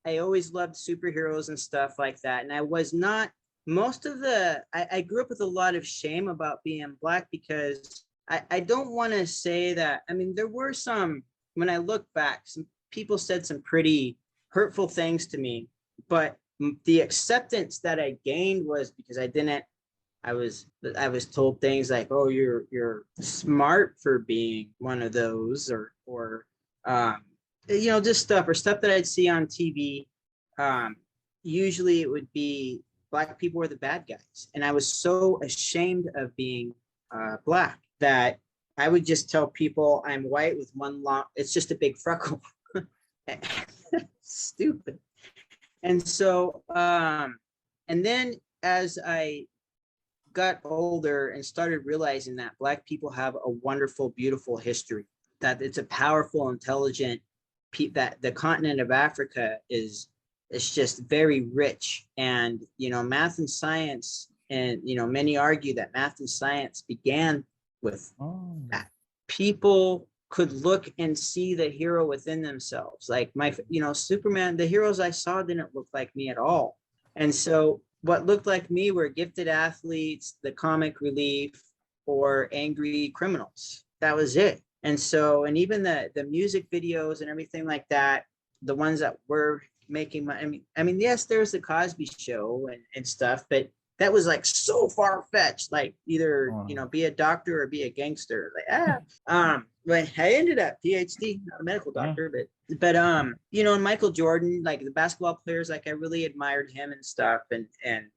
I always loved superheroes and stuff like that. And I was not, I grew up with a lot of shame about being Black because I don't want to say that. I mean, there were some, when I look back, some people said some pretty hurtful things to me, but the acceptance that I gained was because I was told things like, oh, you're smart for being one of those, or you know, just stuff that I'd see on TV. Usually it would be Black people were the bad guys. And I was so ashamed of being Black that I would just tell people I'm white with one long, it's just a big freckle. Stupid. And so, and then as I got older and started realizing that Black people have a wonderful, beautiful history, that it's a powerful, intelligent, that the continent of Africa is just very rich. And, you know, math and science, and, you know, many argue that math and science began with that. People could look and see the hero within themselves. Like Superman, the heroes I saw didn't look like me at all. And so what looked like me were gifted athletes, the comic relief, or angry criminals. That was it. And so, and even the music videos and everything like that, the ones that were making my, I mean, yes, there's the Cosby Show and stuff, but that was like so far-fetched, like either, you know, be a doctor or be a gangster. Like, but I ended up PhD, not a medical doctor, but you know, and Michael Jordan, like the basketball players, like I really admired him and stuff. And,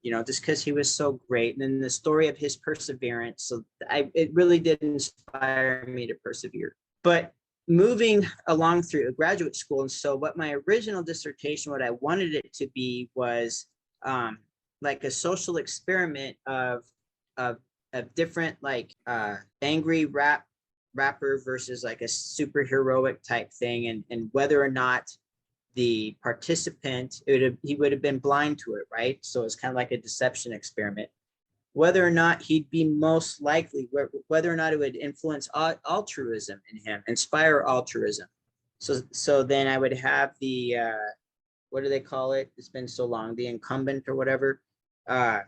you know, just because he was so great. And then the story of his perseverance. So it really did inspire me to persevere. But moving along through graduate school. And so what my original dissertation, what I wanted it to be was, like a social experiment of different, like angry rapper versus like a superheroic type thing, and whether or not the participant, he would have been blind to it, right? So it's kind of like a deception experiment. Whether or not he'd be most likely, whether or not it would influence altruism in him, inspire altruism. So then I would have the, what do they call it? It's been so long, the incumbent or whatever,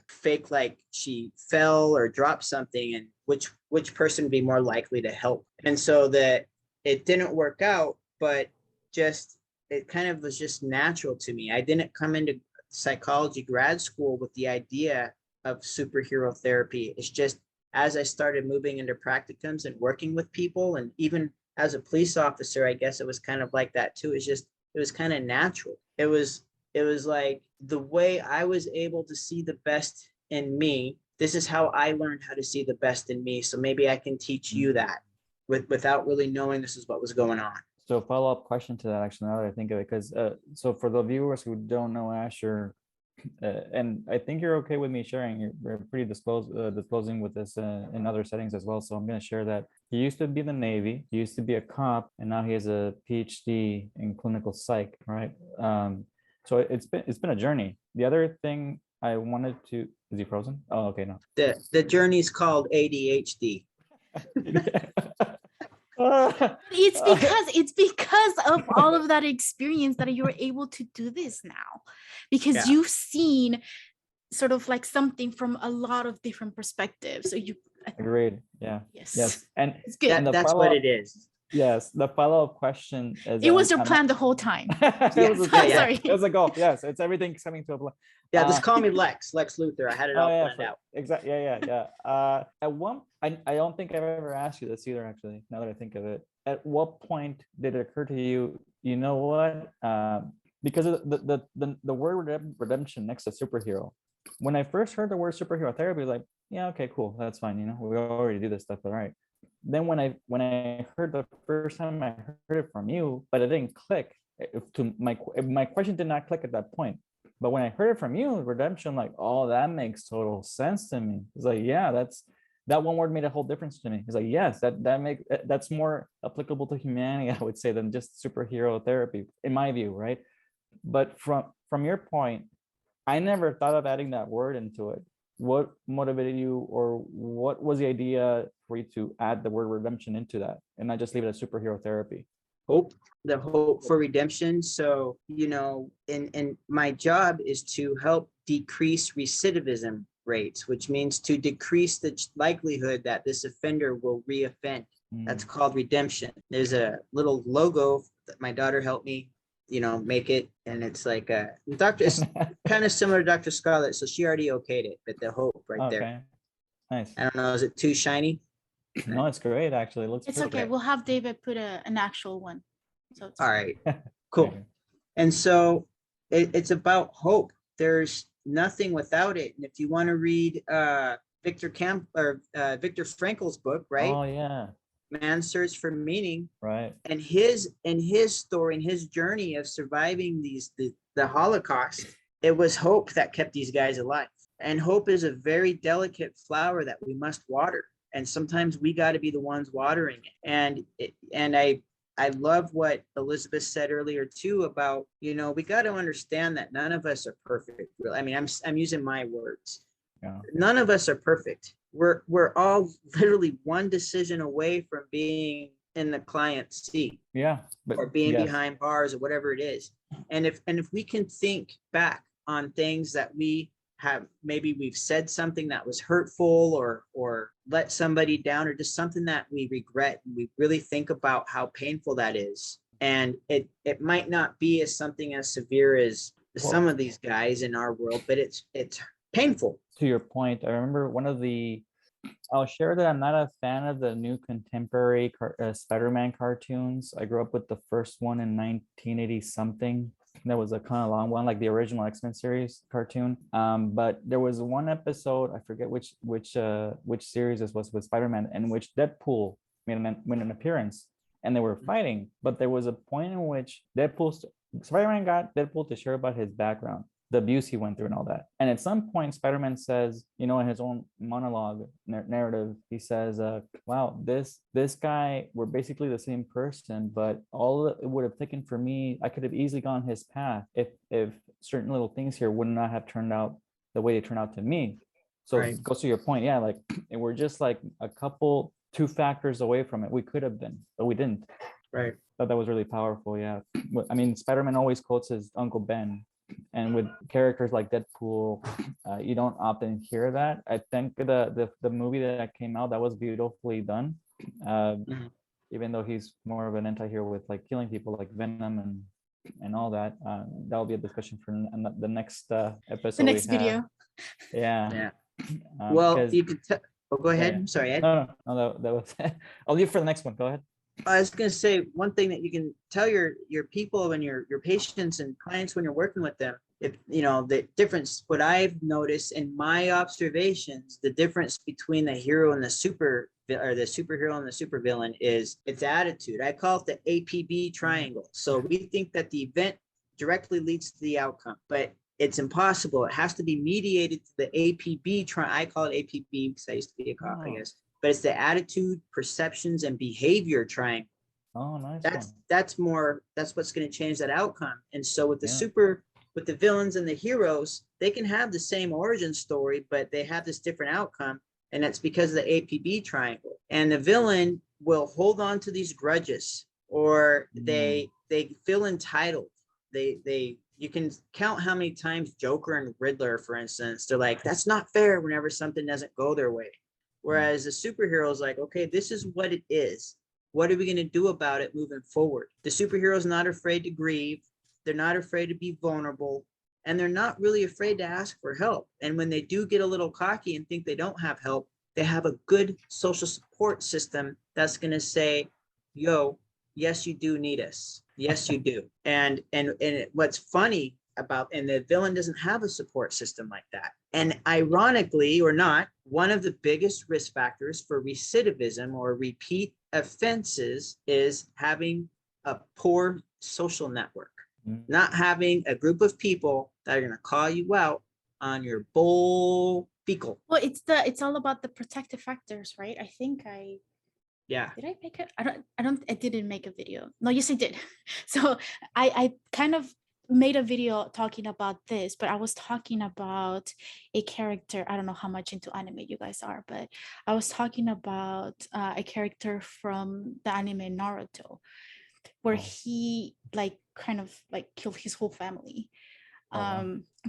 fake like she fell or dropped something, and which person would be more likely to help. And so that it didn't work out, but just, it kind of was just natural to me. I didn't come into psychology grad school with the idea of superhero therapy. It's just as I started moving into practicums and working with people, and even as a police officer, I guess it was kind of like that too. It was kind of natural. It was like the way I was able to see the best in me. This is how I learned how to see the best in me. So maybe I can teach you that without really knowing this is what was going on. So follow-up question to that, actually, now that I think of it, because so for the viewers who don't know Asher, and I think you're okay with me sharing, we're pretty disclosing with this in other settings as well. So I'm going to share that he used to be in the Navy, he used to be a cop, and now he has a PhD in clinical psych, right? So it's been a journey. The other thing I wanted to, is he frozen? Oh, okay, no. The journey's called ADHD. It's because of all of that experience that you're able to do this now, because you've seen sort of like something from a lot of different perspectives. So you agreed. Yeah. Yes. And it's good. That's what it is. Yes, the follow-up question is, it was your plan the whole time. Sorry, it was a goal. Yes, it's everything coming to a plan. Yeah, just call me Lex Luthor. I had it all planned out. Exactly. Yeah. At one, I don't think I've ever asked you this either, actually, now that I think of it. At what point did it occur to you, you know what, because of the word redemption next to superhero, when I first heard the word superhero therapy, I was like, yeah, okay, cool, that's fine, you know, we already do this stuff, all right. Then when I heard the first time, I heard it from you, but it didn't click. My question did not click at that point. But when I heard it from you, redemption, like, oh, that makes total sense to me. It's like, yeah, that one word made a whole difference to me. It's like, yes, that's more applicable to humanity, I would say, than just superhero therapy, in my view, right? But from your point, I never thought of adding that word into it. What motivated you, or what was the idea for you to add the word redemption into that and not just leave it as superhero therapy? The hope for redemption. So, you know, and my job is to help decrease recidivism rates, which means to decrease the likelihood that this offender will reoffend. That's called redemption. There's a little logo that my daughter helped me, you know, make it, and it's like it's kind of similar to Dr. Scarlett, so she already okayed it, but the hope right there. Nice. I don't know, is it too shiny? No, it's great, actually. It looks it's okay. We'll have David put an actual one. So it's all right. Cool. And so it's about hope. There's nothing without it. And if you want to read Viktor Frankl's book, right? Oh yeah. Man's Search for Meaning, right? And his story and his journey of surviving the Holocaust, it was hope that kept these guys alive. And hope is a very delicate flower that we must water, and sometimes we got to be the ones watering it. And I love what Elizabeth said earlier too about, you know, we got to understand that none of us are perfect. I mean, I'm using my words. Yeah. None of us are perfect. We're all literally one decision away from being in the client's seat. Yeah. Or being behind bars or whatever it is. And if we can think back on things that we have, maybe we've said something that was hurtful or let somebody down, or just something that we regret, and we really think about how painful that is. And it might not be as something as severe as some of these guys in our world, but it's painful. To your point, I remember I'll share that I'm not a fan of the new contemporary Spider-Man cartoons. I grew up with the first one in 1980 something. That was a kind of long one, like the original X-Men series cartoon. But there was one episode, I forget which series this was, with Spider-Man, in which Deadpool made an appearance, and they were fighting. But there was a point in which Spider-Man got Deadpool to share about his background. the abuse he went through and all that. And at some point, Spider-Man says, you know, in his own monologue narrative, he says, wow, this guy, we're basically the same person, but all it would have taken for me, I could have easily gone his path if certain little things here would not have turned out the way they turned out to me. So it goes to your point, yeah, like we're just like a couple, 2 factors away from it. We could have been, but we didn't. Right. Thought that was really powerful. Yeah. I mean, Spider-Man always quotes his Uncle Ben. And with characters like Deadpool, you don't often hear that. I think the movie that came out, that was beautifully done. Even though he's more of an anti-hero with like killing people like Venom and all that. That'll be a discussion for the next episode. The next video. Yeah. Well, you could oh, go ahead. Yeah. I'm sorry, Ed. No, that was I'll leave for the next one. Go ahead. I was going to say one thing that you can tell your people and your patients and clients when you're working with them, if you know the difference, what I've noticed in my observations, the difference between the hero and the superhero and the supervillain is its attitude. I call it the APB triangle. So we think that the event directly leads to the outcome, but it's impossible. It has to be mediated to the APB triangle. I call it APB because I used to be a cop, I guess. But it's the attitude, perceptions, and behavior triangle. Oh, nice. That's what's going to change that outcome. And so with with the villains and the heroes, they can have the same origin story, but they have this different outcome. And that's because of the APB triangle. And the villain will hold on to these grudges, or they feel entitled. You can count how many times Joker and Riddler, for instance, they're like, that's not fair whenever something doesn't go their way. Whereas the superhero is like, okay, this is what it is. What are we going to do about it moving forward? The superhero is not afraid to grieve. They're not afraid to be vulnerable. And they're not really afraid to ask for help. And when they do get a little cocky and think they don't have help, they have a good social support system that's going to say, yo, yes, you do need us. Yes, you do. And what's funny and the villain doesn't have a support system like that. And ironically or not, one of the biggest risk factors for recidivism or repeat offenses is having a poor social network, not having a group of people that are going to call you out on your bull fecal. Well, it's all about the protective factors, right? I think yeah. Did I make it? I didn't make a video. No, yes, I did. So I kind of made a video talking about this, but I was talking about a character. I don't know how much into anime you guys are, but I was talking about a character from the anime Naruto, where he like kind of like killed his whole family.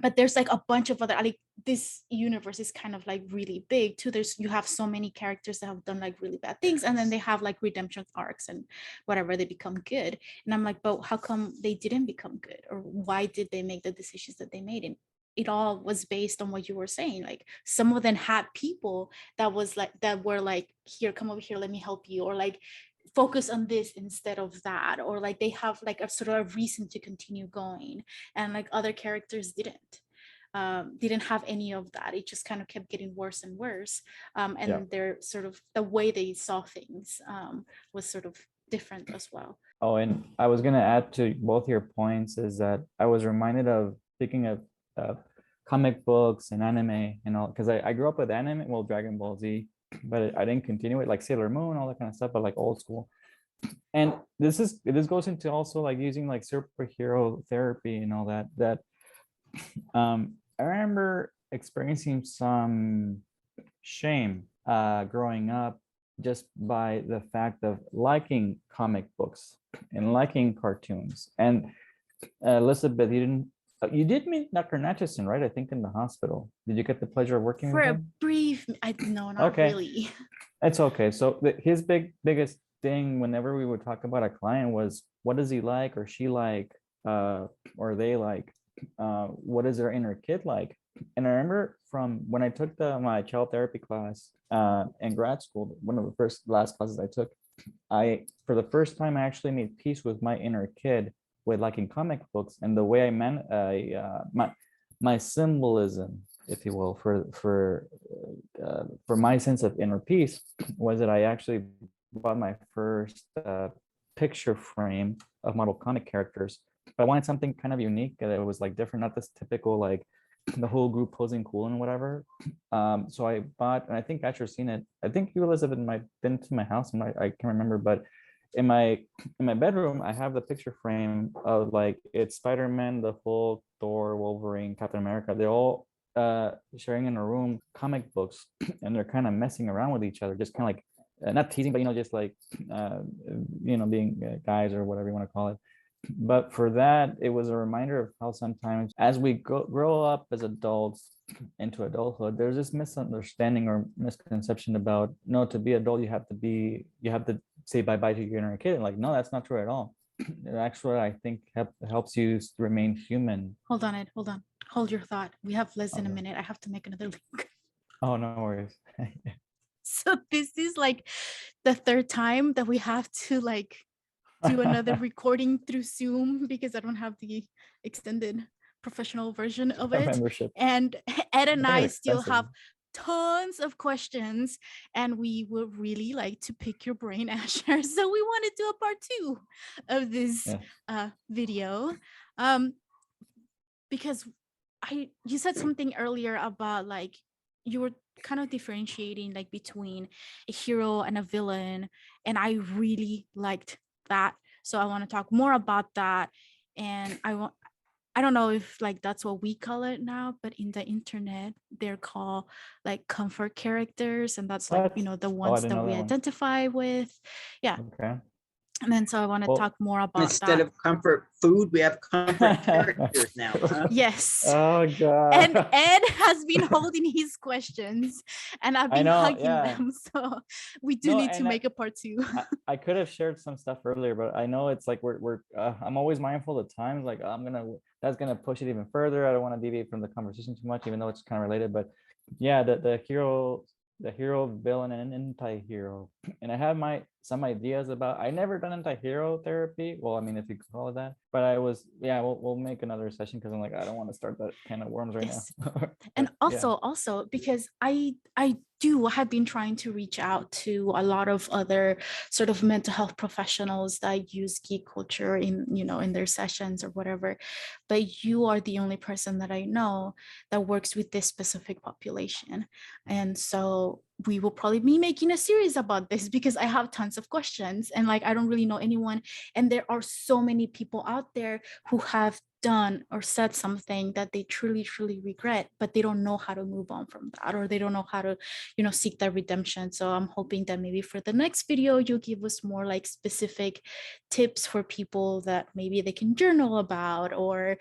But there's like a bunch of other, like this universe is kind of like really big too. You have so many characters that have done like really bad things, and then they have like redemption arcs and whatever, they become good. And I'm like, but how come they didn't become good, or why did they make the decisions that they made? And it all was based on what you were saying. Like some of them had people that were like, here, come over here, let me help you, or like focus on this instead of that, or like they have like a sort of reason to continue going, and like other characters didn't have any of that. It just kind of kept getting worse and worse, and they're sort of the way they saw things was sort of different as well. Oh, and I was going to add to both your points is that I was reminded of, speaking of comic books and anime and all, because I grew up with anime, well, Dragon Ball Z, but I didn't continue it, like Sailor Moon, all that kind of stuff, but like old school. And this goes into also like using like superhero therapy and all that I remember experiencing some shame growing up just by the fact of liking comic books and liking cartoons. And Elizabeth, you did meet Dr. Natchison, right? I think in the hospital. Did you get the pleasure of working with him? For a brief, no, not really. It's okay. So his biggest thing whenever we would talk about a client was, what does he like or she like, or they like? What is their inner kid like? And I remember from when I took my child therapy class in grad school, one of the last classes I took, for the first time I actually made peace with my inner kid with liking comic books, and the way my symbolism, if you will, for my sense of inner peace was that I actually bought my first picture frame of model comic characters but I wanted something kind of unique that was like different, not this typical like the whole group posing cool and whatever. So I bought, and I think Asher's seen it. I think you, Elizabeth, might have been to my house. I can't remember, but in my bedroom, I have the picture frame of like it's Spider-Man, the Hulk, Thor, Wolverine, Captain America. They're all sharing in a room comic books, and they're kind of messing around with each other, just kind of like not teasing, but just like being guys or whatever you want to call it. But for that, it was a reminder of how sometimes as we grow up as adults into adulthood, there's this misunderstanding or misconception about, no, to be adult, you have to say bye-bye to your inner kid. And like, no, that's not true at all. Actually, I think helps you remain human. Hold on. Hold your thought. We have less than a minute. I have to make another link. Oh, no worries. So this is like the third time that we have to like do another recording through Zoom because I don't have the extended professional version of it. Membership. And Ed and I still have tons of questions, and we would really like to pick your brain, Asher. So we want to do a part 2 of this video, because you said something earlier about like you were kind of differentiating like between a hero and a villain, and I really liked that. So I want to talk more about that. And I don't know if like that's what we call it now, but in the internet they're called like comfort characters, and that's like the ones that we identify with. Yeah. Okay. And then so I want to talk more about instead of comfort food, we have comfort characters now. Huh? Yes. Oh God. And Ed has been holding his questions, and I've been hugging them. So we do need to make a part 2. I could have shared some stuff earlier, but I know it's like I'm always mindful of times. Like that's gonna push it even further. I don't want to deviate from the conversation too much, even though it's kind of related. But yeah, the hero, villain, and anti-hero, and I have some ideas about. I never done anti-hero therapy. Well, I mean, if you could call it that. But I was, we'll make another session because I'm like, I don't want to start that kind of worms right now. And also because I have been trying to reach out to a lot of other sort of mental health professionals that use geek culture in in their sessions or whatever, but you are the only person that I know that works with this specific population. And so we will probably be making a series about this because I have tons of questions, and like I don't really know anyone, and there are so many people out there who have done or said something that they truly regret, but they don't know how to move on from that, or they don't know how to seek that redemption. So I'm hoping that maybe for the next video you'll give us more like specific tips for people that maybe they can journal about, or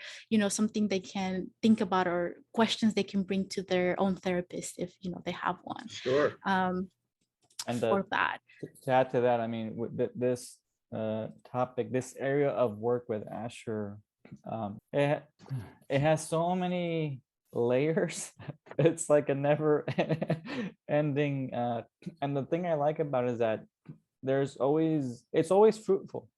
something they can think about, or questions they can bring to their own therapist if they have one. Sure. And for that, to add to that, I mean, this topic, this area of work with Asher, it has so many layers. It's like a never ending, and the thing I like about it is that it's always fruitful.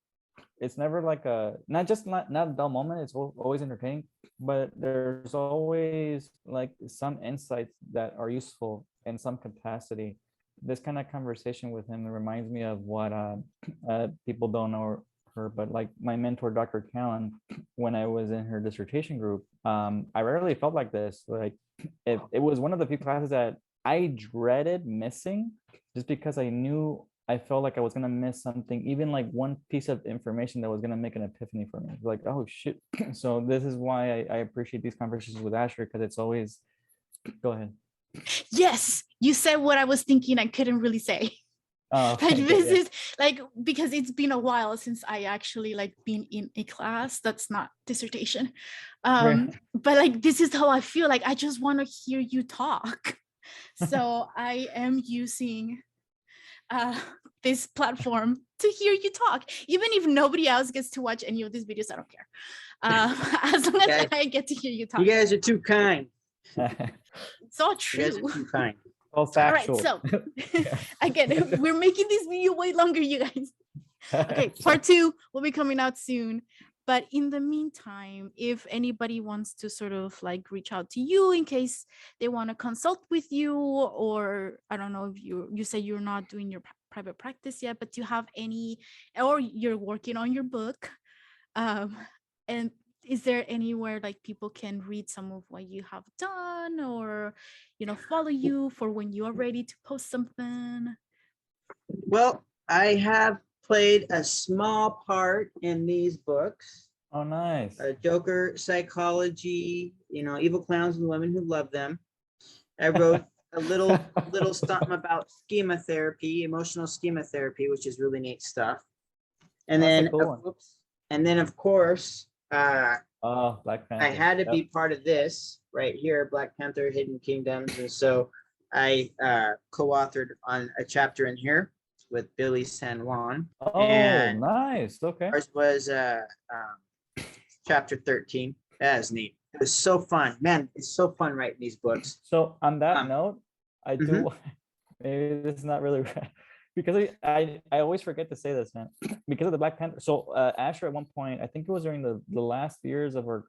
It's never like not a dull moment. It's always entertaining, but there's always like some insights that are useful in some capacity. This kind of conversation with him reminds me of what people don't know her, but like my mentor, Dr. Callan, when I was in her dissertation group, I rarely felt like this. Like it was one of the few classes that I dreaded missing, just because I felt like I was gonna miss something, even like one piece of information that was gonna make an epiphany for me. Like, oh shit. So this is why I appreciate these conversations with Asher, because it's always, go ahead. Yes, you said what I was thinking I couldn't really say. Okay. Like this is like, because it's been a while since I actually like been in a class that's not dissertation, but like this is how I feel. Like I just want to hear you talk. So I am using this platform to hear you talk, even if nobody else gets to watch any of these videos. I don't care, as long as I get to hear you talk. You guys are too kind. It's all true. You guys are too kind. All factual. All right, so again, we're making this video way longer, you guys. Okay, part 2 will be coming out soon. But in the meantime, if anybody wants to sort of like reach out to you in case they want to consult with you, or I don't know if you say you're not doing your private practice yet, but do you have any, or you're working on your book, And is there anywhere like people can read some of what you have done, or follow you for when you are ready to post something? Well, I have played a small part in these books. Oh, nice. Joker Psychology, Evil Clowns and Women Who Love Them. I wrote a little something about schema therapy, emotional schema therapy, which is really neat stuff. And That's then, a cool one. and then of course, Black Panther. I had to be part of this right here, Black Panther: Hidden Kingdoms, and so I co-authored on a chapter in here with Billy San Juan. Oh, and nice. Okay. Ours was chapter 13. That is neat. It was so fun, man. It's so fun writing these books. So on that note, I do maybe this is not really right, because I always forget to say this, man, because of the Black Panther. So Asher, at one point, I think it was during the last years of our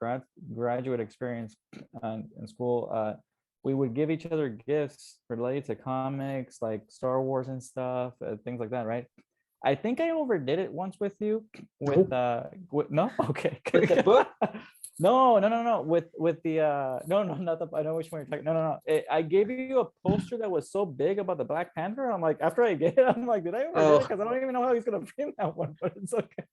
graduate experience in school, we would give each other gifts related to comics, like Star Wars and stuff, things like that, right? I think I overdid it once with you with no, okay. With the book? No, with the no, not the, I know which one you're talking. No. I gave you a poster that was so big about the Black Panther. I'm like, after I get it, I'm like, did I overdid it? Because I don't even know how he's gonna frame that one, but it's okay.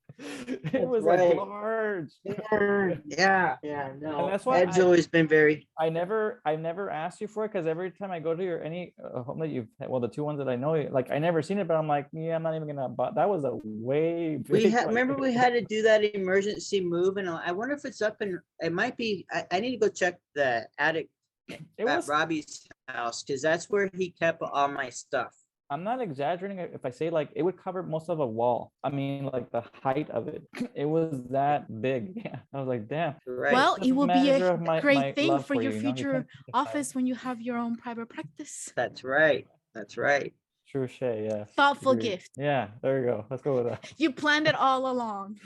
It was like large. Yeah, no. And that's why Ed's always been very. I never asked you for it, because every time I go to your any home that you've, well, the two ones that I know, like I never seen it, but I'm like, yeah, I'm not even gonna. But that was a way big. Remember we had to do that emergency move, and I wonder if it's up in. It might be. I need to go check the attic at Robbie's house, because that's where he kept all my stuff. I'm not exaggerating if I say like it would cover most of a wall. I mean, like the height of it. It was that big. Yeah, I was like, damn. Right. Well, it will be a great thing for your future office when you have your own private practice. That's right. True shade, yeah. Thoughtful gift. Yeah, there you go. Let's go with that. You planned it all along.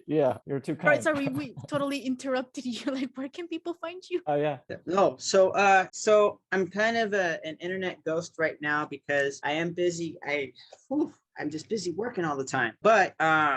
Yeah, you're too kind. Right, sorry, we totally interrupted you. Like, where can people find you? Oh yeah. No, so I'm kind of an internet ghost right now because I am busy. I'm just busy working all the time. But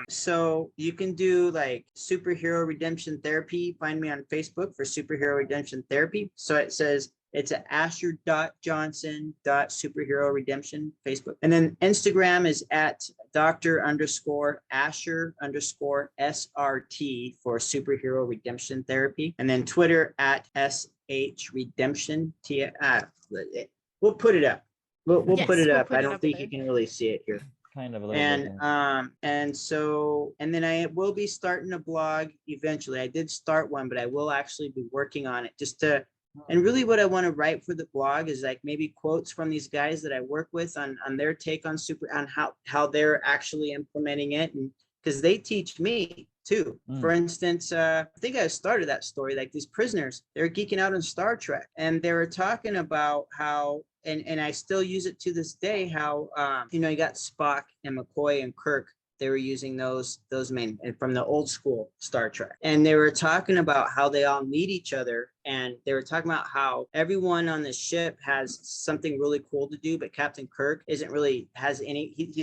so you can do like Superhero Redemption Therapy. Find me on Facebook for Superhero Redemption Therapy. So it says it's at asher.johnson.superhero redemption Facebook. And then Instagram is at Dr._Asher_SRT for Superhero Redemption Therapy. And then Twitter at SHRedemption. We'll put it up. We'll put it up. I don't think you can really see it here. Kind of a little bit. And then I will be starting a blog eventually. I did start one, but I will actually be working on it and really what I want to write for the blog is like maybe quotes from these guys that I work with on their take on how they're actually implementing it, and because they teach me too. For instance, I think I started that story, like these prisoners, they're geeking out on Star Trek, and they were talking about how, and I still use it to this day, how you got Spock and McCoy and Kirk. They were using those men from the old school Star Trek. And they were talking about how they all need each other. And they were talking about how everyone on the ship has something really cool to do, but Captain Kirk he's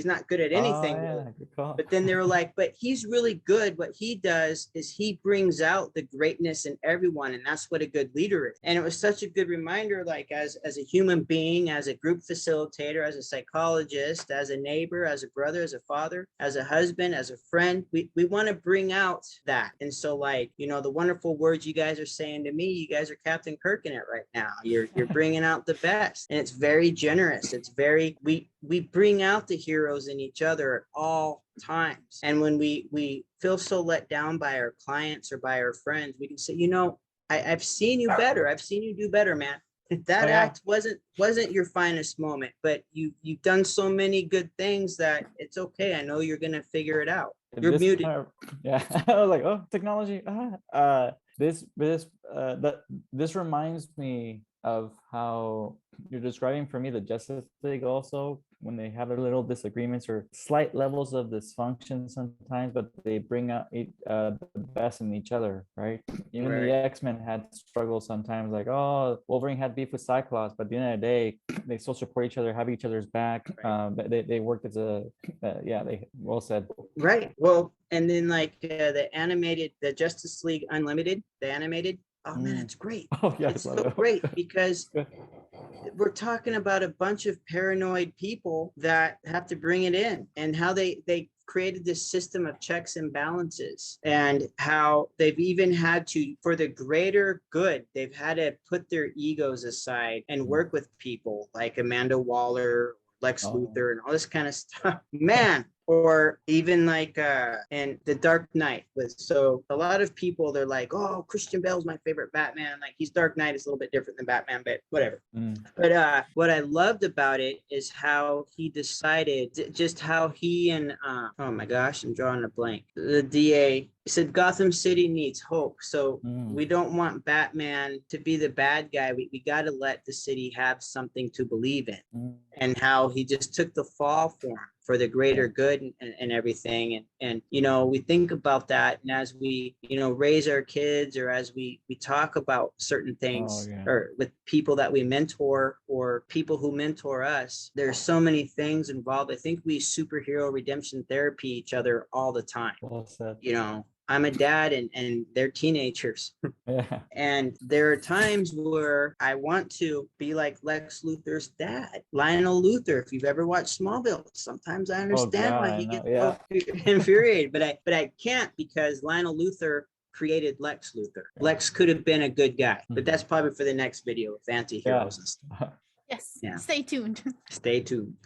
not good at anything. Really. But then they were like, but he's really good. What he does is he brings out the greatness in everyone. And that's what a good leader is. And it was such a good reminder, like as a human being, as a group facilitator, as a psychologist, as a neighbor, as a brother, as a father, as a husband, as a friend, we want to bring out that. And so like, the wonderful words you guys are saying to me, you guys are Captain Kirk in it right now. You're bringing out the best, and it's very generous. It's very, we bring out the heroes in each other at all times. And when we feel so let down by our clients or by our friends, we can say, I've seen you better. I've seen you do better, man. That act wasn't your finest moment, but you've done so many good things that it's okay. I know you're gonna figure it out. You're muted. I was like, oh, technology. This reminds me of how you're describing for me the Justice League also, when they have their little disagreements or slight levels of dysfunction sometimes, but they bring out the best in each other, right? Even the X-Men had struggles sometimes, like, oh, Wolverine had beef with Cyclops, but at the end of the day, they still support each other, have each other's back. They worked as a, they well said. Right. Well, and then like the Justice League Unlimited, the animated, oh man, it's great. Oh yeah, it's so great because we're talking about a bunch of paranoid people that have to bring it in, and how they created this system of checks and balances, and how they've even had to, for the greater good, they've had to put their egos aside and work with people like Amanda Waller, Lex Luthor, and all this kind of stuff, man. Or even like in The Dark Knight was, so a lot of people, they're like, oh, Christian Bale's my favorite Batman, like he's Dark Knight is a little bit different than Batman, but whatever. But what I loved about it is how he decided, just how he and oh my gosh, I'm drawing a blank, the DA said Gotham City needs hope, so we don't want Batman to be the bad guy, we got to let the city have something to believe in. And how he just took the fall for him, for the greater good, and everything. And you know, we think about that, and as we, you know, raise our kids, or as we talk about certain things, or with people that we mentor, or people who mentor us, there's so many things involved. I think we superhero redemption therapy each other all the time. Well said. You know, I'm a dad, and they're teenagers. And there are times where I want to be like Lex Luthor's dad, Lionel Luthor. If you've ever watched Smallville, sometimes I understand why he gets so infuriated, but I can't, because Lionel Luthor created Lex Luthor. Lex could have been a good guy, but that's probably for the next video with anti-heroes and stuff. Yes. Stay tuned. Stay tuned.